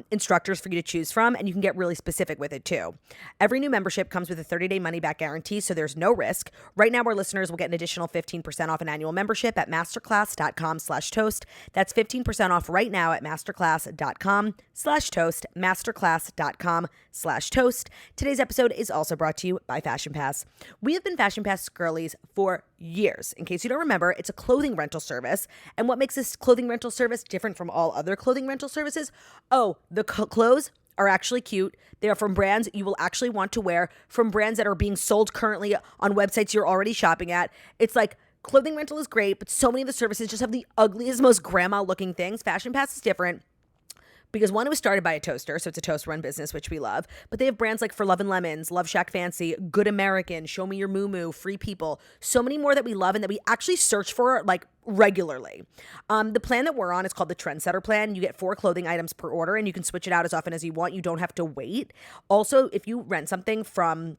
instructors for you to choose from, and you can get really specific with it too. Every new membership comes with a 30-day money-back guarantee, so there's no risk. Right now, our listeners will get an additional 15% off an annual membership at masterclass.com/toast. That's 15% off right now at masterclass.com/toast, masterclass.com/toast. Today's episode is also brought to you by Fashion Pass. We have been Fashion Pass girlies for years. In case you don't remember, it's a clothing rental service. And what makes this clothing rental service different from all other clothing rental services? Oh, the clothes are actually cute. They are from brands you will actually want to wear, from brands that are being sold currently on websites you're already shopping at. It's like clothing rental is great, but so many of the services just have the ugliest, most grandma looking things. Fashion Pass is different. Because one, it was started by a toaster, so it's a toast-run business, which we love. But they have brands like For Love and Lemons, Love Shack Fancy, Good American, Show Me Your Moo Moo, Free People. So many more that we love and that we actually search for like regularly. The plan that we're on is called the Trendsetter Plan. You get 4 clothing items per order, and you can switch it out as often as you want. You don't have to wait. Also, if you rent something from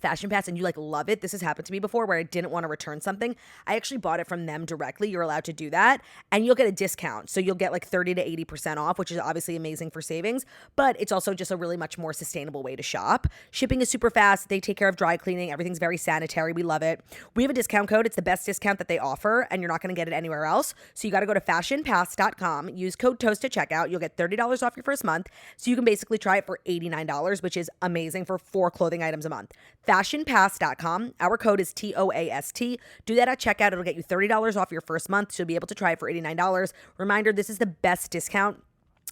Fashion Pass and you like love it, this has happened to me before where I didn't want to return something. I actually bought it from them directly. You're allowed to do that, and you'll get a discount. So you'll get like 30 to 80% off, which is obviously amazing for savings, but it's also just a really much more sustainable way to shop. Shipping is super fast. They take care of dry cleaning. Everything's very sanitary. We love it. We have a discount code. It's the best discount that they offer, and you're not going to get it anywhere else. So you got to go to fashionpass.com, use code TOAST at checkout. You'll get $30 off your first month. So you can basically try it for $89, which is amazing for 4 clothing items a month. Fashionpass.com. Our code is TOAST. Do that at checkout. It'll get you $30 off your first month. So you'll be able to try it for $89. Reminder, this is the best discount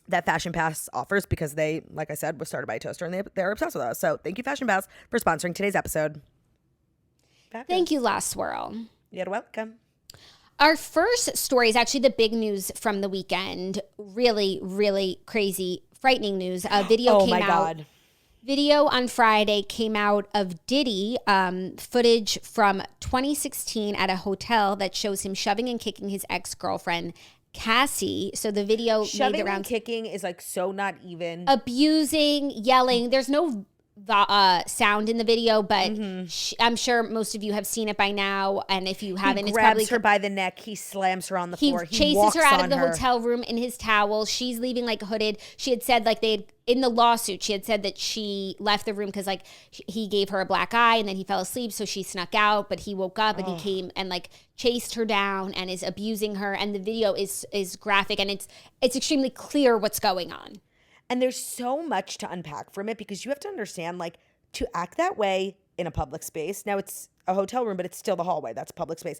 that Fashion Pass offers because they, like I said, was started by a toaster and they're obsessed with us. So thank you, Fashion Pass, for sponsoring today's episode. Thank you, Last Swirl. You're welcome. Our first story is actually the big news from the weekend. Really, really crazy, frightening news. A video came out. Oh my God. Video on Friday came out of Diddy, footage from 2016 at a hotel that shows him shoving and kicking his ex-girlfriend, Cassie. So the video shoving made the rounds. And kicking is like so not even. Abusing, yelling. There's no sound in the video, but I'm sure most of you have seen it by now. And if you haven't, it's probably her by the neck. He slams her on the floor. He chases her out of the hotel room in his towel. She's leaving like hooded. She had said like in the lawsuit, she had said that she left the room because like he gave her a black eye and then he fell asleep. So she snuck out, but he woke up and he came and like chased her down and is abusing her. And the video is graphic and it's extremely clear what's going on. And there's so much to unpack from it because you have to understand, like, to act that way in a public space. Now, it's a hotel room, but it's still the hallway. That's public space,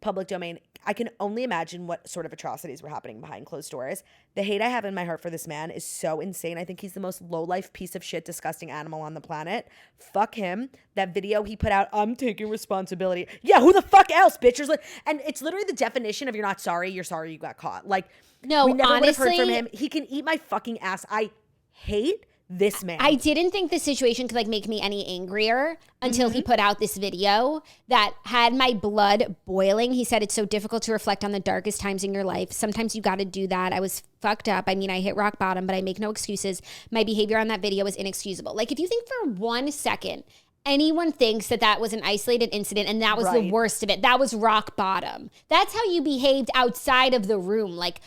public domain. I can only imagine what sort of atrocities were happening behind closed doors. The hate I have in my heart for this man is so insane. I think he's the most low-life piece of shit, disgusting animal on the planet. Fuck him. That video he put out, I'm taking responsibility. Yeah, who the fuck else, bitches? And it's literally the definition of you're not sorry, you're sorry you got caught. Like, no, we never honestly, would have heard from him. He can eat my fucking ass. I hate this man. I didn't think the situation could like make me any angrier until he put out this video that had my blood boiling. He said it's so difficult to reflect on the darkest times in your life. Sometimes you got to do that. I was fucked up. I mean, I hit rock bottom, but I make no excuses. My behavior on that video was inexcusable. Like, if you think for 1 second anyone thinks that that was an isolated incident and that was the worst of it, that was rock bottom. That's how you behaved outside of the room. Like,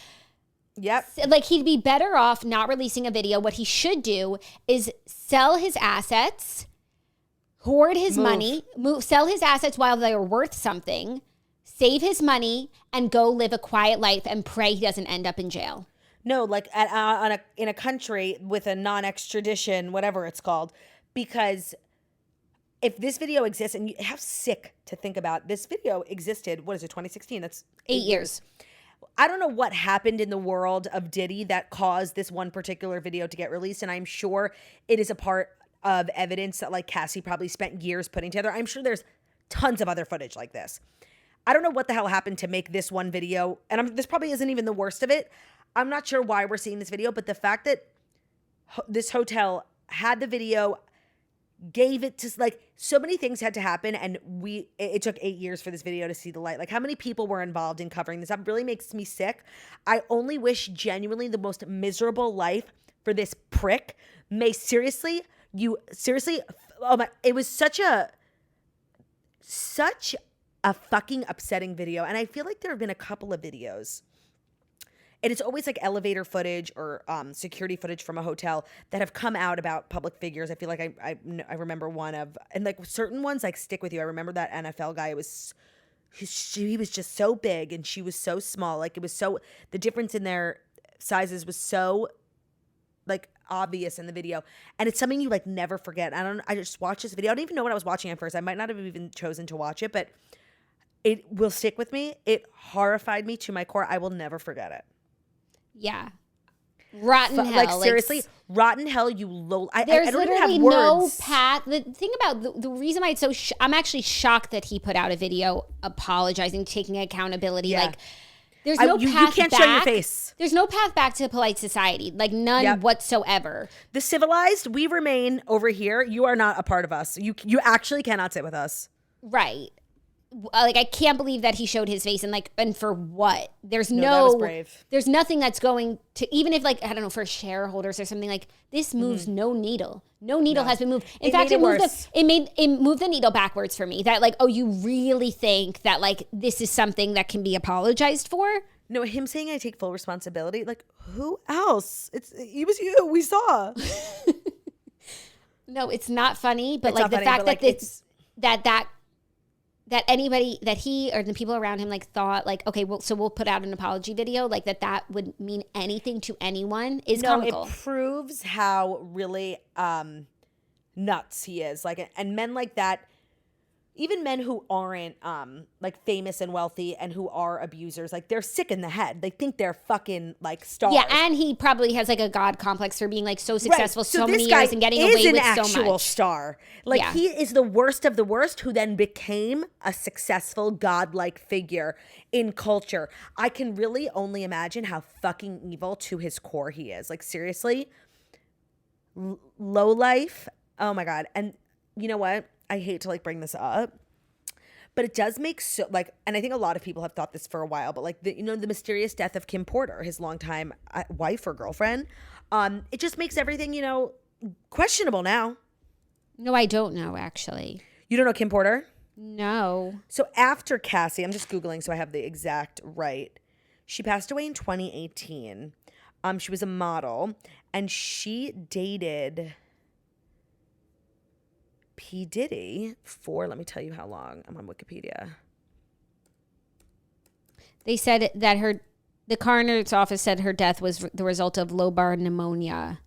yep. Like, he'd be better off not releasing a video. What he should do is sell his assets, hoard his money, sell his assets while they are worth something, save his money, and go live a quiet life and pray he doesn't end up in jail. No, like in a country with a non-extradition, whatever it's called, because if this video exists, and how sick to think about, this video existed, what is it, 2016? That's 8 years. I don't know what happened in the world of Diddy that caused this one particular video to get released, and I'm sure it is a part of evidence that like Cassie probably spent years putting together. I'm sure there's tons of other footage like this. I don't know what the hell happened to make this one video, and this probably isn't even the worst of it. I'm not sure why we're seeing this video, but the fact that this hotel had the video, gave it to, like, so many things had to happen, and it took 8 years for this video to see the light. Like, how many people were involved in covering this up really makes me sick. I only wish genuinely the most miserable life for this prick. Oh my, it was such a fucking upsetting video. And I feel like there have been a couple of videos, and it's always like elevator footage or security footage from a hotel that have come out about public figures. I feel like I remember one of, and like certain ones like stick with you. I remember that NFL guy. He was just so big and she was so small. Like, it was so, the difference in their sizes was so like obvious in the video. And it's something you like never forget. I just watched this video. I don't even know what I was watching at first. I might not have even chosen to watch it, but it will stick with me. It horrified me to my core. I will never forget it. Yeah. Rotten hell. Like, seriously, rotten hell, you low. There's I don't literally even have no words. path. The thing about the reason why it's so, I'm actually shocked that he put out a video apologizing, taking accountability. Yeah. Like, there's no path you can't back. show your face. There's no path back to polite society. Like, none whatsoever. The civilized, we remain over here. You are not a part of us. You actually cannot sit with us. Right. Like, I can't believe that he showed his face, and for what? There's that was brave. There's nothing that's going to, even if, like, I don't know, for shareholders or something, like, this moves no needle. No needle has been moved. In fact, it moved the needle backwards for me. That, like, oh, you really think that, like, this is something that can be apologized for? No, him saying I take full responsibility. Like, who else? It was you. We saw. No, it's not funny. But, like, the fact that that anybody, that he or the people around him, like, thought, like, okay, well, so we'll put out an apology video, like, that would mean anything to anyone is comical. It proves how really nuts he is. Like, and men like that, even men who aren't like famous and wealthy and who are abusers, like, they're sick in the head. They think they're fucking like stars. Yeah, and he probably has like a god complex for being like so successful so many years and getting away with so much. This guy is an actual star. Like, he is the worst of the worst who then became a successful godlike figure in culture. I can really only imagine how fucking evil to his core he is. Like, seriously, low life. Oh my God. And you know what? I hate to like bring this up, but it does make so like, and I think a lot of people have thought this for a while, but like the mysterious death of Kim Porter, his longtime wife or girlfriend, it just makes everything, questionable now. No, I don't know, actually. You don't know Kim Porter? No. So after Cassie, I'm just Googling so I have the exact right. She passed away in 2018. She was a model and she dated P. Diddy for, let me tell you how long. I'm on Wikipedia. They said that the coroner's office said her death was the result of lobar pneumonia.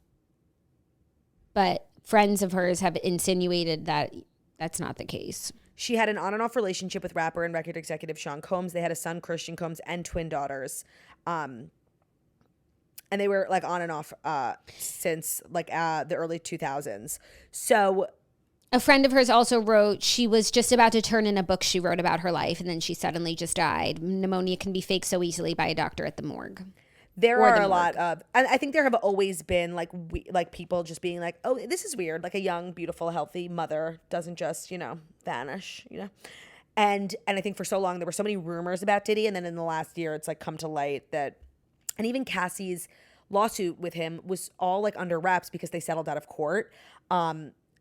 But friends of hers have insinuated that that's not the case. She had an on and off relationship with rapper and record executive Sean Combs. They had a son, Christian Combs, and twin daughters. And they were like on and off since like the early 2000s. So a friend of hers also wrote she was just about to turn in a book she wrote about her life, and then she suddenly just died. Pneumonia can be faked so easily by a doctor at the morgue. There are a lot of, I think there have always been like people just being like, oh, this is weird. Like a young, beautiful, healthy mother doesn't just, vanish, And I think for so long there were so many rumors about Diddy. And then in the last year, it's like come to light that, and even Cassie's lawsuit with him was all like under wraps because they settled out of court.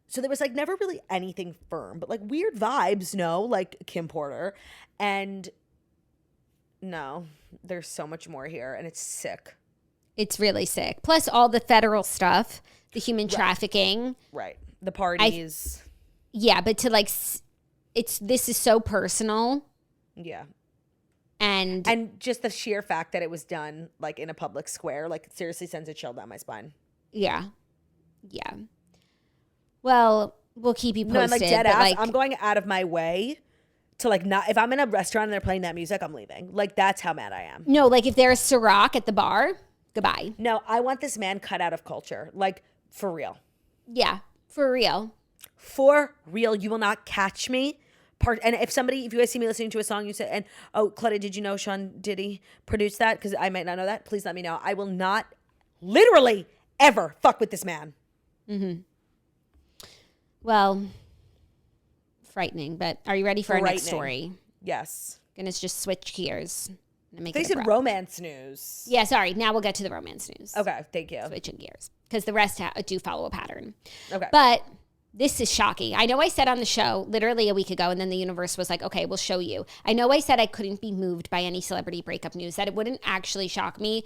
So there was like never really anything firm, but like weird vibes, like Kim Porter. And no, there's so much more here and it's sick. It's really sick. Plus all the federal stuff, the human trafficking. Right. The parties. Yeah, but to like, this is so personal. Yeah. And just the sheer fact that it was done like in a public square, like seriously sends a chill down my spine. Yeah. Yeah. Well, we'll keep you posted. No, I'm like dead ass. Like, I'm going out of my way to like not, if I'm in a restaurant and they're playing that music, I'm leaving. Like that's how mad I am. No, like if there's Ciroc at the bar, goodbye. No, I want this man cut out of culture. Like for real. Yeah, for real. For real. You will not catch me. And if you guys see me listening to a song, you say, and oh, Claudia, did you know Sean Diddy produced that? Because I might not know that. Please let me know. I will not literally ever fuck with this man. Mm-hmm. Well, frightening, but are you ready for our next story? Yes. Gonna just switch gears. They said romance news. Yeah, sorry. Now we'll get to the romance news. Okay, thank you. Switching gears. Because the rest do follow a pattern. Okay. But this is shocking. I know I said on the show literally a week ago, and then the universe was like, okay, we'll show you. I know I said I couldn't be moved by any celebrity breakup news, that it wouldn't actually shock me,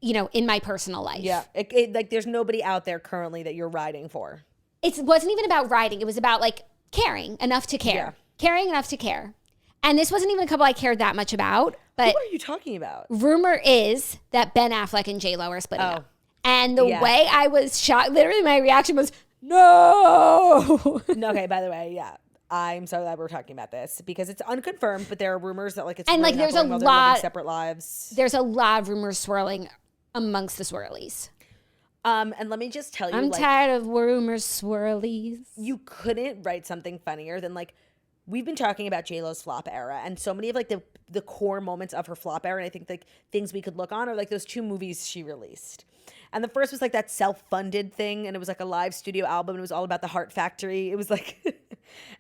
in my personal life. Yeah. Like there's nobody out there currently that you're riding for. It wasn't even about riding. It was about like caring enough to care. Yeah. Caring enough to care. And this wasn't even a couple I cared that much about. But what are you talking about? Rumor is that Ben Affleck and J-Lo are splitting up. And the way I was shocked, literally my reaction was, no. Okay, by the way, yeah. I'm so glad we're talking about this because it's unconfirmed, but there are rumors that like it's and really like there's not a going well. lot They're living separate lives. There's a lot of rumors swirling amongst the Swirlies. And let me just tell you, I'm tired of rumors, Swirlies. You couldn't write something funnier than like we've been talking about J-Lo's flop era, and so many of like the core moments of her flop era, and I think like things we could look on are like those 2 movies she released. And the first was like that self-funded thing, and it was like a live studio album, and it was all about the Heart Factory. It was like,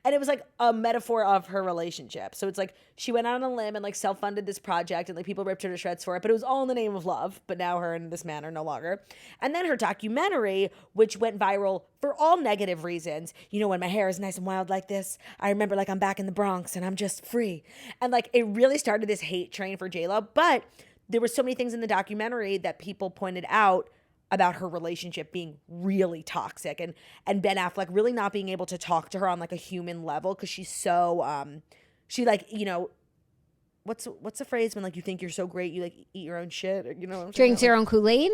and it was like a metaphor of her relationship. So it's like she went out on a limb and like self-funded this project, and like people ripped her to shreds for it, but it was all in the name of love. But now her and this man are no longer. And then her documentary, which went viral for all negative reasons. When my hair is nice and wild like this, I remember like I'm back in the Bronx and I'm just free. And like it really started this hate train for J-Lo. But there were so many things in the documentary that people pointed out about her relationship being really toxic and Ben Affleck really not being able to talk to her on like a human level because she's so she like what's the phrase when like you think you're so great you like eat your own shit or drinks your own Kool-Aid?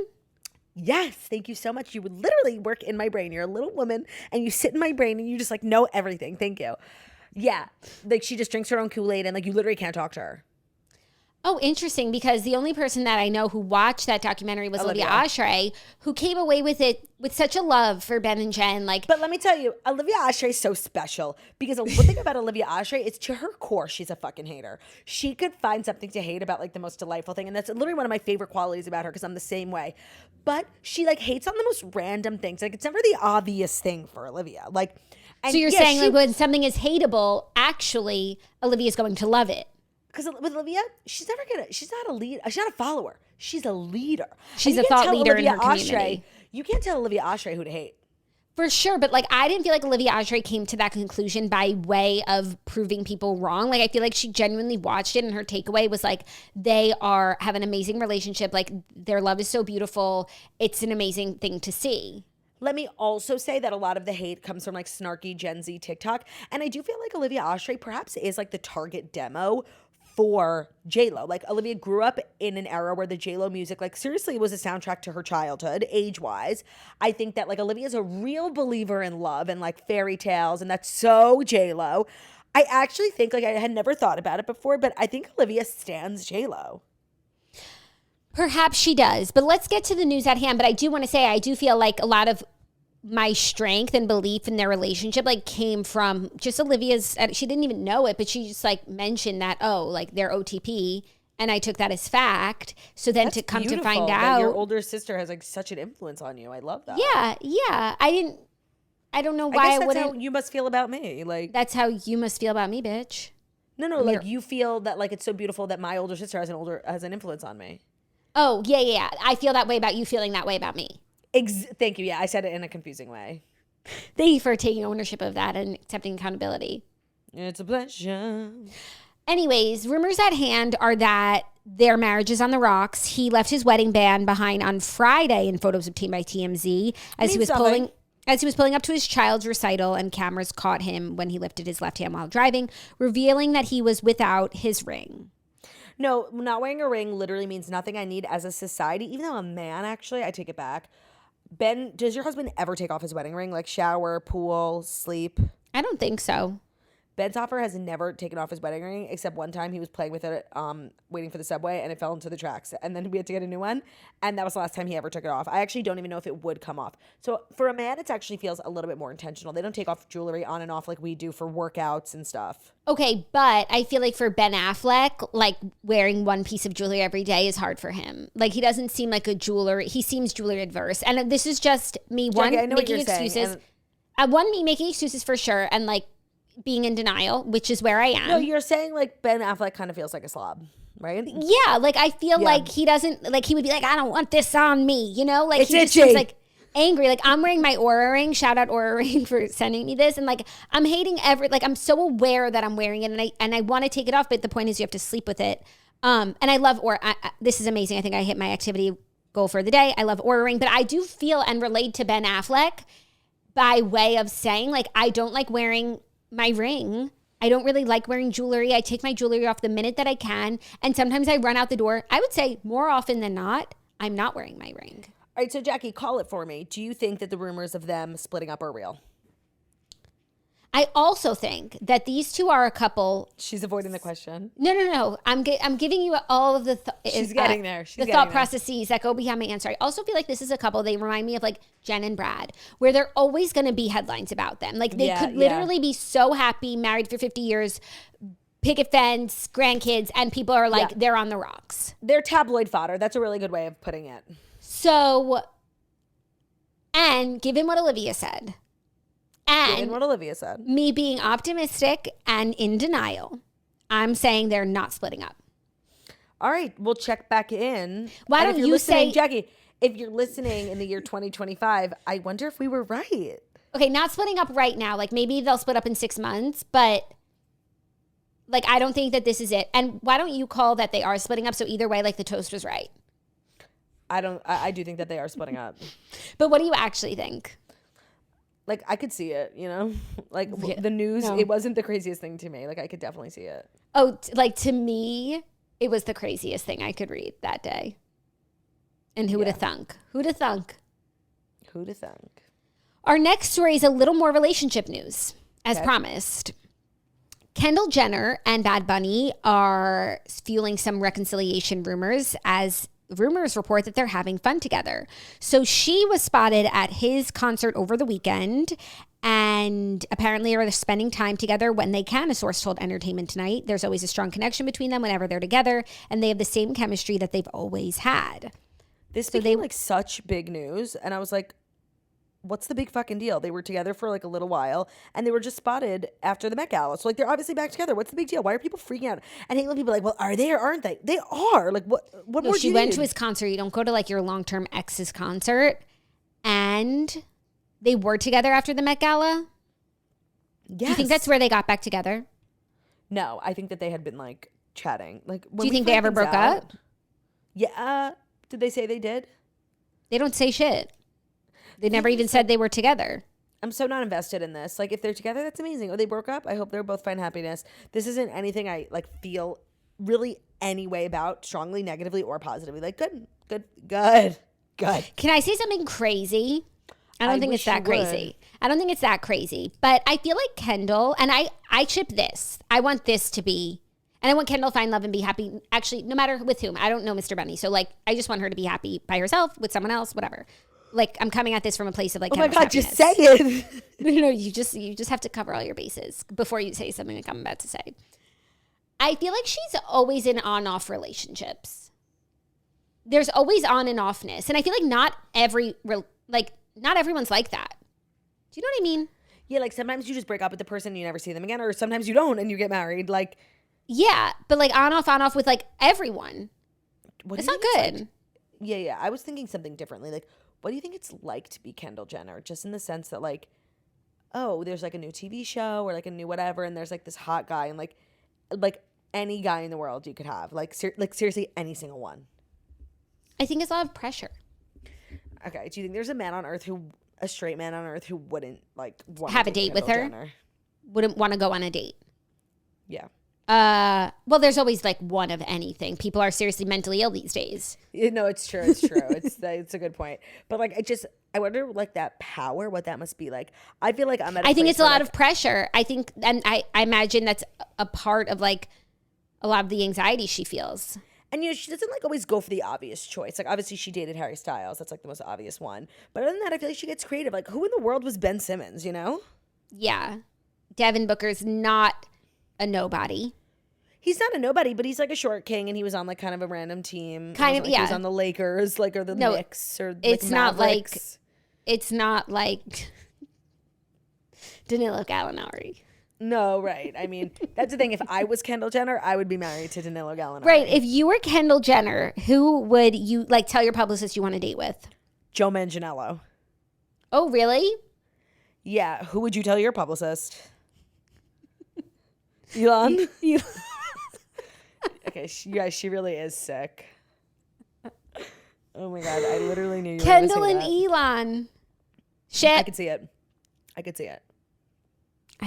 Yes, thank you so much. You would literally work in my brain. You're a little woman and you sit in my brain and you just like know everything. Thank you. Yeah, like she just drinks her own Kool-Aid and like you literally can't talk to her. Oh, interesting, because the only person that I know who watched that documentary was Olivia Oshry, who came away with it with such a love for Ben and Jen. But let me tell you, Olivia Oshry is so special because one thing about Olivia Oshry is to her core, she's a fucking hater. She could find something to hate about like the most delightful thing, and that's literally one of my favorite qualities about her because I'm the same way. But she like hates on the most random things. Like it's never the obvious thing for Olivia. Like, so you're saying like when something is hateable, actually Olivia's going to love it. Because with Olivia, she's not a lead. She's not a follower. She's a leader. She's a thought leader in her community. You can't tell Olivia Oshry who to hate. For sure, but like I didn't feel like Olivia Oshry came to that conclusion by way of proving people wrong. Like I feel like she genuinely watched it and her takeaway was like they have an amazing relationship. Like their love is so beautiful. It's an amazing thing to see. Let me also say that a lot of the hate comes from like snarky Gen Z TikTok. And I do feel like Olivia Oshry perhaps is like the target demo for J-Lo. Like Olivia grew up in an era where the J-Lo music like seriously was a soundtrack to her childhood age-wise. I think that like Olivia's a real believer in love and like fairy tales, and that's so J-Lo. I actually think like I had never thought about it before, but I think Olivia stans J-Lo. Perhaps she does, but let's get to the news at hand. But I do want to say I do feel like a lot of my strength and belief in their relationship like came from just Olivia's, she didn't even know it, but she just like mentioned that, oh, like their OTP and I took that as fact. So then That's to come beautiful to find that out, your older sister has like such an influence on you. I love that. Yeah. I don't know why I guess I wouldn't. how you must feel about me. Like That's how you must feel about me, bitch. no, like you feel that like it's so beautiful that my older sister has an influence on me. Oh, yeah. I feel that way about you feeling that way about me. Thank you. Yeah, I said it in a confusing way. Thank you for taking ownership of that and accepting accountability. It's a pleasure. Anyways, rumors at hand are that their marriage is on the rocks. He left his wedding band behind on Friday in photos obtained by TMZ as he was pulling up to his child's recital, and cameras caught him when he lifted his left hand while driving, revealing that he was without his ring. No, not wearing a ring literally means nothing. I need as a society, even though a man, actually, I take it back. Ben, does your husband ever take off his wedding ring? Like shower, pool, sleep? I don't think so. Ben Toffer has never taken off his wedding ring, except one time he was playing with it, waiting for the subway, and it fell into the tracks. And then we had to get a new one, and that was the last time he ever took it off. I actually don't even know if it would come off. So for a man, it actually feels a little bit more intentional. They don't take off jewelry on and off like we do for workouts and stuff. Okay, but I feel like for Ben Affleck, like wearing one piece of jewelry every day is hard for him. Like he doesn't seem like a jeweler. He seems jewelry adverse. And this is just me, making excuses. Me making excuses for sure, and like being in denial, which is where I am. No, you're saying like Ben Affleck kind of feels like a slob, right? Yeah, like I feel like he doesn't, like he would be like, I don't want this on me, you know? Like it's he just itchy. seems like angry. Like I'm wearing my Aura ring. Shout out Aura ring for sending me this. And like I'm hating I'm so aware that I'm wearing it, and I want to take it off, but the point is you have to sleep with it. And I love Aura. This is amazing. I think I hit my activity goal for the day. I love Aura ring, but I do feel and relate to Ben Affleck by way of saying like I don't like wearing my ring. I don't really like wearing jewelry. I take my jewelry off the minute that I can. And sometimes I run out the door. I would say more often than not, I'm not wearing my ring. All right, so Jackie, call it for me. Do you think that the rumors of them splitting up are real? I also think that these two are a couple. She's avoiding the question. No. I'm giving you all of the She's getting there. She's the thought processes that go behind my answer. I also feel like this is a couple. They remind me of like Jen and Brad, where they're always going to be headlines about them. Like they could literally be so happy, married for 50 years, picket fence, grandkids, and people are like, they're on the rocks. They're tabloid fodder. That's a really good way of putting it. So, and given what Olivia said, and what Olivia said, me being optimistic and in denial, I'm saying they're not splitting up. All right, we'll check back in. Why don't you say, Jackie, if you're listening in the year 2025, I wonder if we were right. Okay, not splitting up right now. Like maybe they'll split up in 6 months, but like I don't think that this is it. And why don't you call that they are splitting up? So either way, like the toast was right. I do think that they are splitting up. But what do you actually think? Like, I could see it, you know? Like, the news, it wasn't the craziest thing to me. Like, I could definitely see it. Oh, like, to me, it was the craziest thing I could read that day. And who would have thunk? Who'd have thunk? Who'd have thunk? Our next story is a little more relationship news, as promised. Kendall Jenner and Bad Bunny are fueling some reconciliation rumors as rumors report that they're having fun together. So she was spotted at his concert over the weekend and apparently are spending time together when they can, a source told Entertainment Tonight. There's always a strong connection between them whenever they're together, and they have the same chemistry that they've always had. This became like such big news, and I was like, what's the big fucking deal? They were together for like a little while, and they were just spotted after the Met Gala. So like they're obviously back together. What's the big deal? Why are people freaking out? And people are like, well, are they or aren't they? They are. Like what more do you need? She went to his concert. You don't go to like your long-term ex's concert. And they were together after the Met Gala? Yes. Do you think that's where they got back together? No, I think that they had been like chatting. Like, do you think they ever broke up? Yeah. Did they say they did? They don't say shit. They never even said they were together. I'm so not invested in this. Like, if they're together, that's amazing. Oh, they broke up? I hope they're both find happiness. This isn't anything I, like, feel really any way about, strongly, negatively, or positively. Like, good. Can I say something crazy? I don't think it's that crazy. I don't think it's that crazy. But I feel like Kendall, and I chip this. I want this to be, and I want Kendall to find love and be happy, actually, no matter with whom. I don't know Mr. Bunny. So, like, I just want her to be happy by herself, with someone else, whatever. Like, I'm coming at this from a place of like, oh my God, happiness. just say it. No, you just have to cover all your bases before you say something like I'm about to say. I feel like she's always in on-off relationships. There's always on and offness. And I feel like not everyone's like that. Do you know what I mean? Yeah, like sometimes you just break up with the person and you never see them again, or sometimes you don't and you get married. Like, yeah, but like on off with like everyone. It's not good. Like, yeah. I was thinking something differently. Like, what do you think it's like to be Kendall Jenner? Just in the sense that like, oh, there's like a new TV show or like a new whatever, and there's like this hot guy, and like any guy in the world you could have, like seriously any single one. I think it's a lot of pressure. Okay, do you think there's a straight man on earth who wouldn't like want have to a date Kendall with her? Jenner? Wouldn't want to go on a date? Yeah. Well, there's always like one of anything. People are seriously mentally ill these days. No, it's true. It's a good point. But like, I wonder like that power, what that must be like. I feel like I think it's a lot of pressure. I think, and I imagine that's a part of like a lot of the anxiety she feels. And she doesn't like always go for the obvious choice. Like obviously she dated Harry Styles. That's like the most obvious one. But other than that, I feel like she gets creative. Like who in the world was Ben Simmons, Yeah. Devin Booker's not a nobody. He's not a nobody, but he's like a short king, and he was on like kind of a random team. Kind of, like yeah. He was on the Lakers, like or the Knicks, or it's Mavericks. It's not like Danilo Gallinari. No, right. I mean, that's the thing. If I was Kendall Jenner, I would be married to Danilo Gallinari. Right. If you were Kendall Jenner, who would you like tell your publicist you want to date with? Joe Manganiello. Oh, really? Yeah. Who would you tell your publicist? Elon? Okay, she really is sick. Oh my God, I literally knew you were Kendall gonna and say that. Elon. Shit. I could see it. I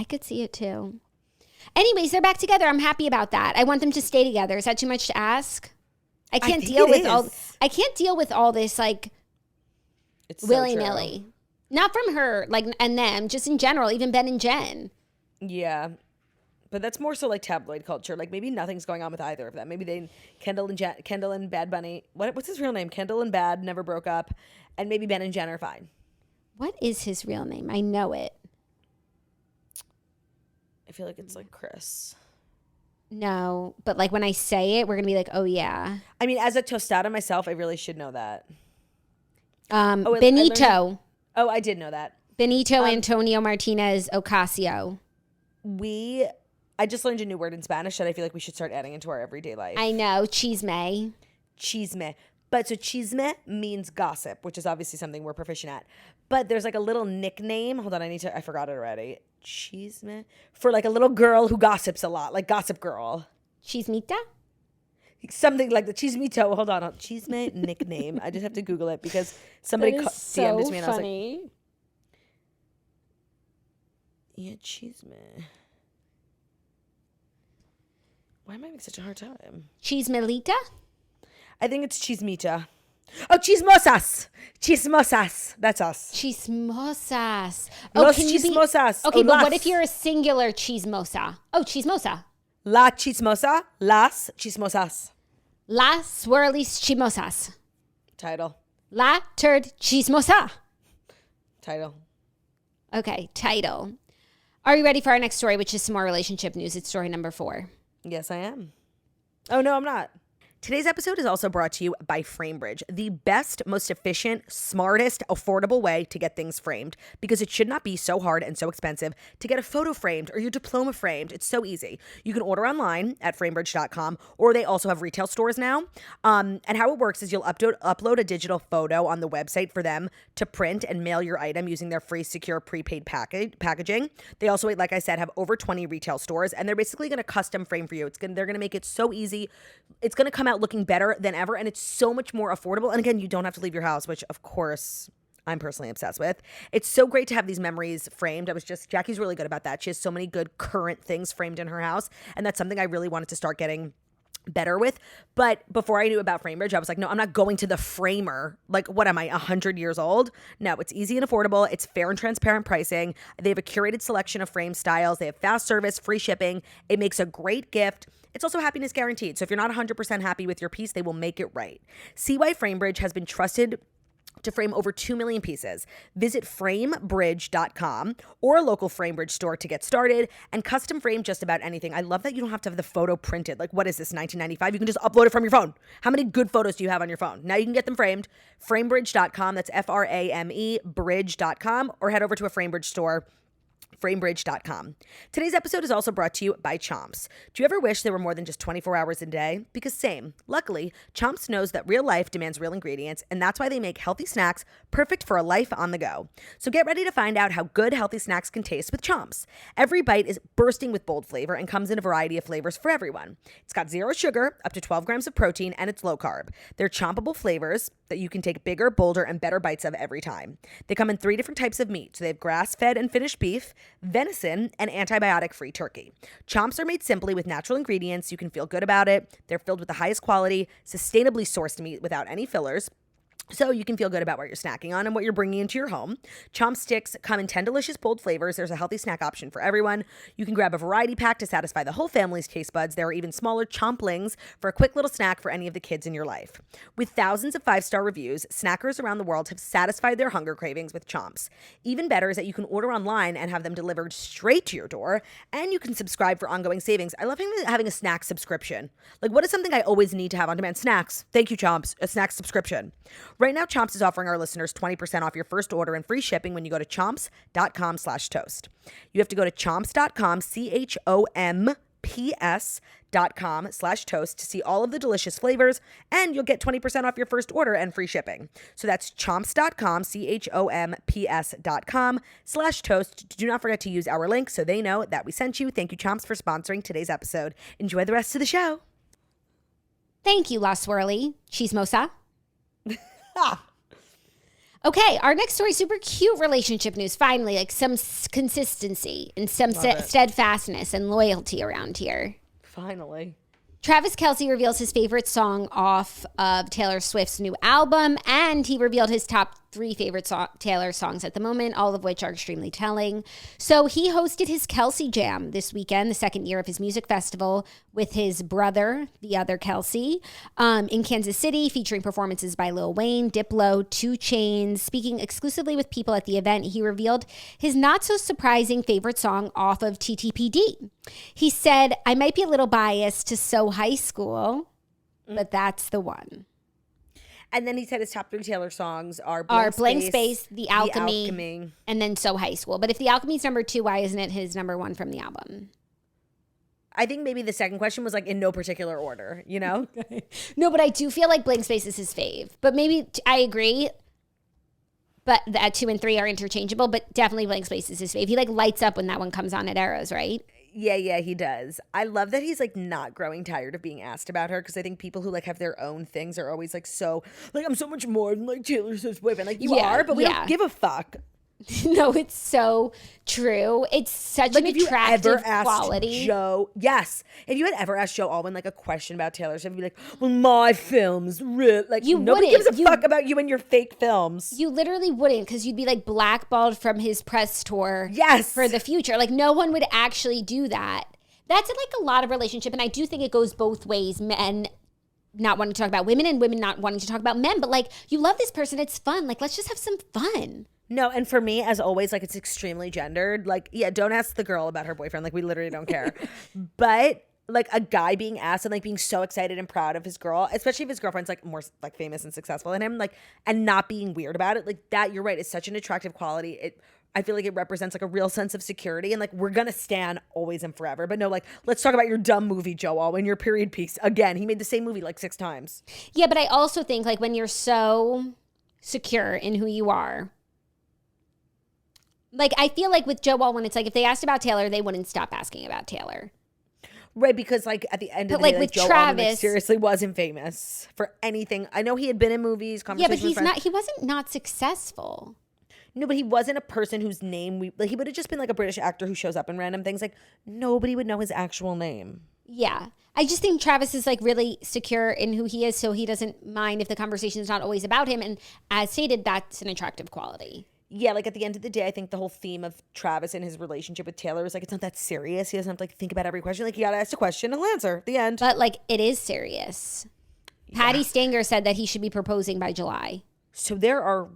could see it too. Anyways, they're back together. I'm happy about that. I want them to stay together. Is that too much to ask? I can't deal with all this like willy-nilly. Not from her, like, and them, just in general, even Ben and Jen. Yeah. But that's more so like tabloid culture. Like maybe nothing's going on with either of them. Maybe Kendall and Bad Bunny. What's his real name? Kendall and Bad never broke up, and maybe Ben and Jen are fine. What is his real name? I know it. I feel like it's like Chris. No, but like when I say it, we're gonna be like, oh yeah. I mean, as a tostada myself, I really should know that. Benito. I did know that. Benito Antonio Martinez Ocasio. I just learned a new word in Spanish that I feel like we should start adding into our everyday life. I know, chisme. Chisme. But so chisme means gossip, which is obviously something we're proficient at. But there's like a little nickname. Hold on, I forgot it already. Chisme. For like a little girl who gossips a lot, like Gossip Girl. Chismita? Something like the chismito. Hold on. Chisme nickname. I just have to Google it because somebody DM'd it to me and I was like, yeah, chisme. Why am I having such a hard time? Chismelita? I think it's chismita. Oh, chismosas. Chismosas. That's us. Chismosas. Los chismosas. Okay, but what if you're a singular chismosa? Oh, chismosa. La chismosa. Las chismosas. Las Swirlies Chismosas. Title. La turd chismosa. Title. Okay, title. Are you ready for our next story, which is some more relationship news? It's story number 4. Yes, I am. Oh, no, I'm not. Today's episode is also brought to you by FrameBridge, the best, most efficient, smartest, affordable way to get things framed, because it should not be so hard and so expensive to get a photo framed or your diploma framed. It's so easy. You can order online at framebridge.com, or they also have retail stores now. And how it works is you'll upload a digital photo on the website for them to print and mail your item using their free, secure, prepaid packaging. They also, like I said, have over 20 retail stores, and they're basically going to custom frame for you. They're going to make it so easy. It's going to come out looking better than ever, and it's so much more affordable. And again, you don't have to leave your house, which of course I'm personally obsessed with. It's so great to have these memories framed. Jackie's really good about that. She has so many good current things framed in her house, and that's something I really wanted to start getting better with. But before I knew about FrameBridge, I was like, no, I'm not going to the framer. Like, what am I, 100 years old? No, it's easy and affordable. It's fair and transparent pricing. They have a curated selection of frame styles. They have fast service, free shipping. It makes a great gift. It's also happiness guaranteed. So if you're not 100% happy with your piece, they will make it right. See why FrameBridge has been trusted to frame over 2 million pieces. Visit framebridge.com or a local Framebridge store to get started and custom frame just about anything. I love that you don't have to have the photo printed. Like, what is this, 1995? You can just upload it from your phone. How many good photos do you have on your phone? Now you can get them framed. Framebridge.com, that's F-R-A-M-E, bridge.com, or head over to a Framebridge store, framebridge.com. Today's episode is also brought to you by Chomps. Do you ever wish there were more than just 24 hours a day? Because same. Luckily, Chomps knows that real life demands real ingredients, and that's why they make healthy snacks perfect for a life on the go. So get ready to find out how good healthy snacks can taste with Chomps. Every bite is bursting with bold flavor and comes in a variety of flavors for everyone. It's got 0 sugar, up to 12 grams of protein, and it's low carb. They're chompable flavors that you can take bigger, bolder, and better bites of every time. They come in 3 different types of meat. So they have grass-fed and finished beef, venison, and antibiotic-free turkey. Chomps are made simply with natural ingredients. You can feel good about it. They're filled with the highest quality, sustainably sourced meat without any fillers. So you can feel good about what you're snacking on and what you're bringing into your home. Chomp sticks come in 10 delicious bold flavors. There's a healthy snack option for everyone. You can grab a variety pack to satisfy the whole family's taste buds. There are even smaller chomplings for a quick little snack for any of the kids in your life. With thousands of 5-star reviews, snackers around the world have satisfied their hunger cravings with Chomps. Even better is that you can order online and have them delivered straight to your door, and you can subscribe for ongoing savings. I love having a snack subscription. Like, what is something I always need to have on demand? Snacks. Thank you, Chomps. A snack subscription. Right now, Chomps is offering our listeners 20% off your first order and free shipping when you go to chomps.com/toast. You have to go to chomps.com, chomps.com/toast to see all of the delicious flavors, and you'll get 20% off your first order and free shipping. So that's chomps.com, chomps.com/toast. Do not forget to use our link so they know that we sent you. Thank you, Chomps, for sponsoring today's episode. Enjoy the rest of the show. Thank you, La Swirly. Chismosa. Okay, our next story, super cute relationship news. Finally, like some consistency and some steadfastness and loyalty around here. Finally. Travis Kelce reveals his favorite song off of Taylor Swift's new album, and he revealed his top 3 favorite Taylor songs at the moment, all of which are extremely telling. So he hosted his Kelce Jam this weekend, the second year of his music festival, with his brother, the other Kelce, in Kansas City, featuring performances by Lil Wayne, Diplo, 2 Chainz. Speaking exclusively with people at the event, he revealed his not-so-surprising favorite song off of TTPD. He said, "I might be a little biased to So High School, but that's the one." And then he said his top 3 Taylor songs are Blank Space, The Alchemy, and then So High School. But if The Alchemy's number 2, why isn't it his number 1 from the album? I think maybe the second question was like in no particular order, you know? No, but I do feel like Blank Space is his fave. But maybe I agree. But that 2 and 3 are interchangeable, but definitely Blank Space is his fave. He like lights up when that one comes on at Arrows, right? Yeah, he does. I love that he's like not growing tired of being asked about her, because I think people who like have their own things are always like so like, I'm so much more than like Taylor Swift's boyfriend. Like you are, but we don't give a fuck. No, it's so true. It's such like an attractive quality. Yes. If you had ever asked Joe Alwyn like a question about Taylor Swift, you'd be like, well, my films, like nobody gives a fuck about you and your fake films. You literally wouldn't, because you'd be like blackballed from his press tour for the future. Like no one would actually do that. That's like a lot of relationship, and I do think it goes both ways. Men not wanting to talk about women and women not wanting to talk about men, but like you love this person, it's fun. Like let's just have some fun. No, and for me, as always, like it's extremely gendered. Like, yeah, don't ask the girl about her boyfriend. Like, we literally don't care. But like a guy being asked and like being so excited and proud of his girl, especially if his girlfriend's like more like famous and successful than him, like, and not being weird about it, like that, you're right, it's such an attractive quality. I feel like it represents like a real sense of security, and like we're gonna stan always and forever. But no, like let's talk about your dumb movie, Joe Alwyn, your period piece. Again, he made the same movie like 6 times. Yeah, but I also think like when you're so secure in who you are. Like, I feel like with Joe Alwyn, it's like if they asked about Taylor, they wouldn't stop asking about Taylor. Right, because like at the end of the day, like Joe Alwyn like, seriously wasn't famous for anything. I know he had been in movies, yeah, but he wasn't not successful. No, but he wasn't a person whose name he would have just been like a British actor who shows up in random things. Like nobody would know his actual name. Yeah. I just think Travis is like really secure in who he is, so he doesn't mind if the conversation is not always about him. And as stated, that's an attractive quality. Yeah, like at the end of the day, I think the whole theme of Travis and his relationship with Taylor is like, it's not that serious. He doesn't have to like think about every question. Like you gotta ask a question and he'll answer. The end. But like it is serious. Yeah. Patty Stanger said that he should be proposing by July. So there are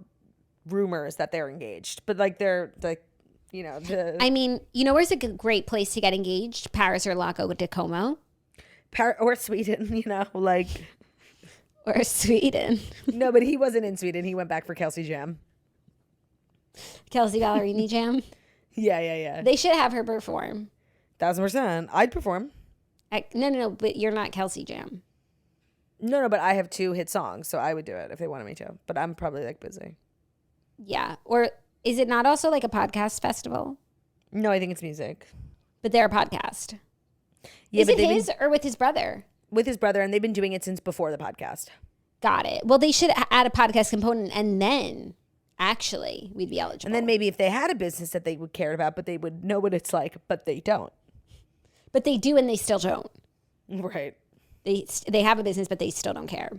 rumors that they're engaged, but like they're like, you know, I mean, you know, where's a great place to get engaged? Paris or Lago de Como. Or Sweden, you know, like. Or Sweden. No, but he wasn't in Sweden. He went back for Kelce Jam. Kelce Ballerini Jam? Yeah. They should have her perform. 1000%. I'd perform. No, but you're not Kelce Jam. No, but I have 2 hit songs, so I would do it if they wanted me to. But I'm probably like busy. Yeah. Or is it not also like a podcast festival? No, I think it's music. But they're a podcast. Yeah, is it his or with his brother? With his brother, and they've been doing it since before the podcast. Got it. Well, they should add a podcast component, and then actually we'd be eligible. And then maybe if they had a business that they would care about, but they would know what it's like, but they don't. But they do, and they still don't. Right. They have a business, but they still don't care.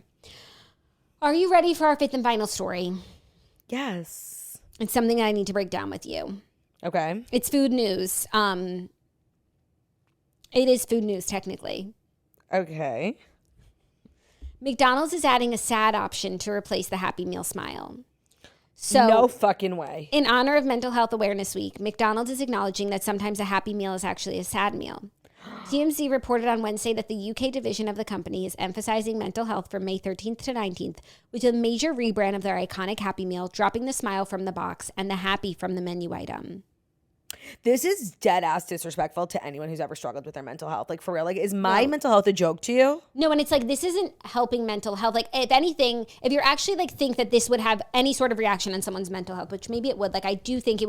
Are you ready for our 5th and final story? Yes. It's something that I need to break down with you. Okay. It's food news. It is food news, technically. Okay. McDonald's is adding a sad option to replace the Happy Meal smile. So, no fucking way. In honor of Mental Health Awareness Week, McDonald's is acknowledging that sometimes a happy meal is actually a sad meal. TMZ reported on Wednesday that the UK division of the company is emphasizing mental health from May 13th to 19th with a major rebrand of their iconic Happy Meal, dropping the smile from the box and the happy from the menu item. This is dead ass disrespectful to anyone who's ever struggled with their mental health. Like, for real, like, is my mental health a joke to you? No, and it's like, this isn't helping mental health. Like, if anything, if you're actually like think that this would have any sort of reaction on someone's mental health, which maybe it would, like, I do think it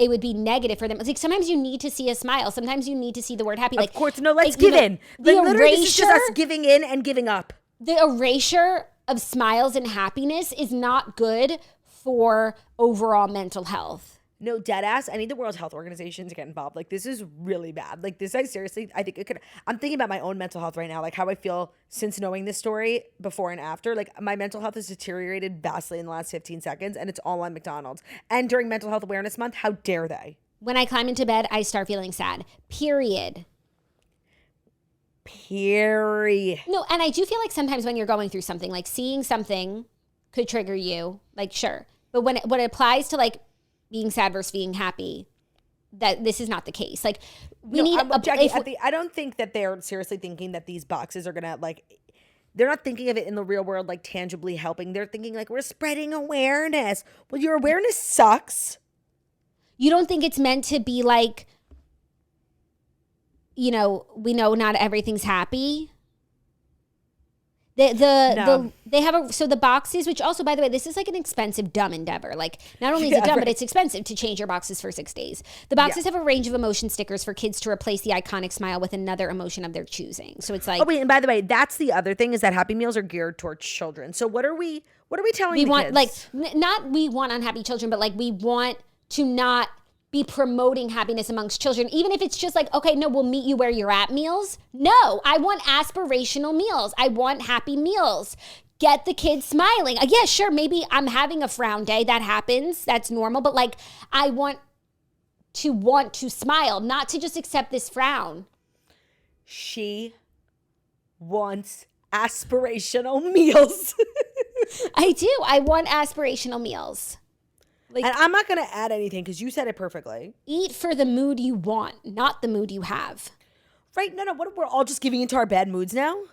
would be negative for them. It's like, sometimes you need to see a smile. Sometimes you need to see the word happy. Like, of course, no, let's give in. Like, literally, this is just us giving in and giving up. The erasure of smiles and happiness is not good for overall mental health. No, dead ass. I need the World Health Organization to get involved. Like, this is really bad. Like, this, I seriously, I think it could. I'm thinking about my own mental health right now, like how I feel since knowing this story before and after. Like, my mental health has deteriorated vastly in the last 15 seconds, and it's all on McDonald's. And during Mental Health Awareness Month, how dare they? When I climb into bed, I start feeling sad. Period. No, and I do feel like sometimes when you're going through something, like seeing something could trigger you. Like, sure. But when it applies to like being sad versus being happy, that this is not the case. Like, we need Jackie, I don't think that they're seriously thinking that these boxes are gonna, like, they're not thinking of it in the real world, like, tangibly helping. They're thinking like, we're spreading awareness. Well, your awareness sucks. You don't think it's meant to be like, you know, we know not everything's happy. They have so the boxes, which also, by the way, this is like an expensive, dumb endeavor. Like, not only is it dumb, but it's expensive to change your boxes for 6 days. The boxes have a range of emotion stickers for kids to replace the iconic smile with another emotion of their choosing. So it's like, oh wait, and by the way, that's the other thing, is that Happy Meals are geared towards children. So what are we telling the want, kids? Like, not we want unhappy children, but like we want to not be promoting happiness amongst children, even if it's just like, okay, no, we'll meet you where you're at meals. No, I want aspirational meals. I want happy meals. Get the kids smiling. Yeah, sure, maybe I'm having a frown day. That happens. That's normal. But like, I want to smile, not to just accept this frown. She wants aspirational meals. I do. I want aspirational meals. Like, and I'm not going to add anything because you said it perfectly. Eat for the mood you want, not the mood you have. Right? No. What if we're all just giving into our bad moods now?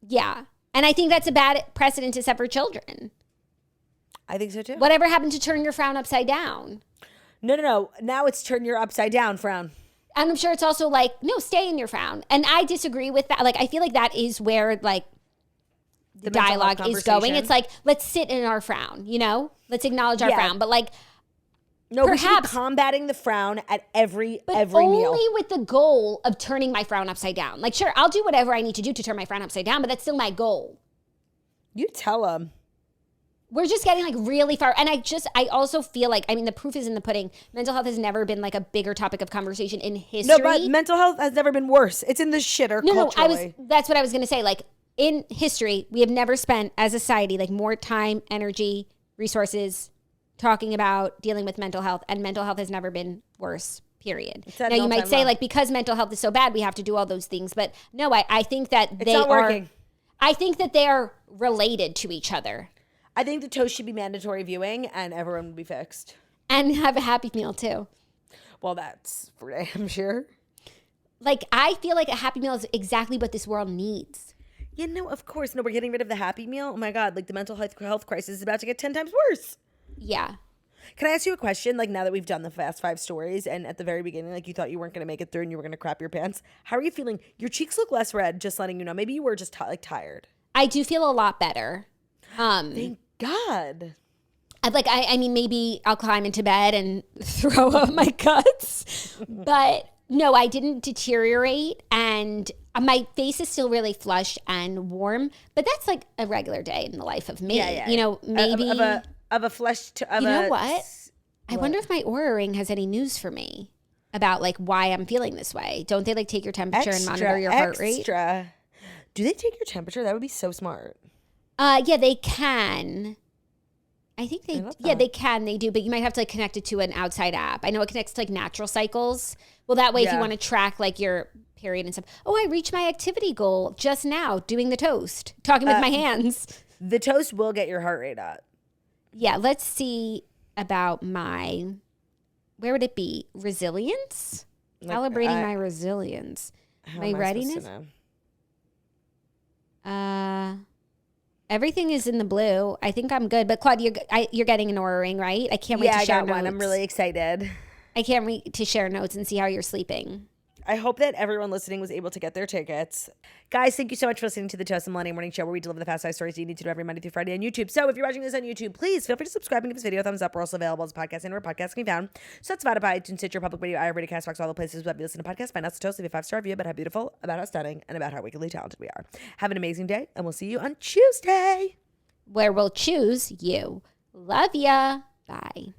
Yeah. And I think that's a bad precedent to set for children. I think so too. Whatever happened to turn your frown upside down? No. Now it's turn your upside down frown. And I'm sure it's also like, no, stay in your frown. And I disagree with that. Like, I feel like that is where like the dialogue is going. It's like, let's sit in our frown, you know? Let's acknowledge our frown. But like, no, perhaps we should be combating the frown at every meal. Only with the goal of turning my frown upside down. Like, sure, I'll do whatever I need to do to turn my frown upside down, but that's still my goal. You tell them. We're just getting like really far. And I also feel like, I mean, the proof is in the pudding. Mental health has never been like a bigger topic of conversation in history. No, but mental health has never been worse. It's in the shitter culturally. That's what I was going to say. Like, in history, we have never spent as a society like more time, energy, resources talking about dealing with mental health, and mental health has never been worse, period. Now you might say like, because mental health is so bad, we have to do all those things, but no, I think that I think that they are related to each other. I think the toast should be mandatory viewing and everyone would be fixed. And have a Happy Meal too. Well, that's for damn sure. Like, I feel like a Happy Meal is exactly what this world needs. Yeah, no, of course. No, we're getting rid of the Happy Meal. Oh my God, like the mental health crisis is about to get 10 times worse. Yeah. Can I ask you a question? Like, now that we've done the Fast 5 stories and at the very beginning, like you thought you weren't going to make it through and you were going to crap your pants. How are you feeling? Your cheeks look less red, just letting you know. Maybe you were just tired. I do feel a lot better. Thank God. I mean, maybe I'll climb into bed and throw up my guts. But no, I didn't deteriorate. And my face is still really flushed and warm. But that's like a regular day in the life of me. Yeah. You know, maybe. Of a flesh to. You know what? I wonder if my Oura Ring has any news for me about like why I'm feeling this way. Don't they like take your temperature and monitor your heart rate? Do they take your temperature? That would be so smart. Yeah, they can. I think they can. They do, but you might have to like connect it to an outside app. I know it connects to like Natural Cycles. Well, that way if you want to track like your period and stuff. Oh, I reached my activity goal just now doing the toast, talking with my hands. The toast will get your heart rate up. Yeah, let's see about my, where would it be? Resilience? Like, calibrating my resilience. My readiness? Everything is in the blue. I think I'm good. But Claudia, you're getting an Oura Ring, right? I can't wait to share notes. Yeah, I got one. I'm really excited. I can't wait to share notes and see how you're sleeping. I hope that everyone listening was able to get their tickets. Guys, thank you so much for listening to the Toast and Millennium Morning Show, where we deliver the Fast 5 stories you need to do every Monday through Friday on YouTube. So if you're watching this on YouTube, please feel free to subscribe and give this video a thumbs up. We're also available as a podcast and where podcasts can be found. So that's Spotify, iTunes, Stitcher, Public Radio, iHeartRadio, CastBox, all the places where you listen to podcasts. Find us, Toast, leave a 5-star review about how beautiful, about how stunning, and about how wickedly talented we are. Have an amazing day, and we'll see you on Tuesday, where we'll choose you. Love ya. Bye.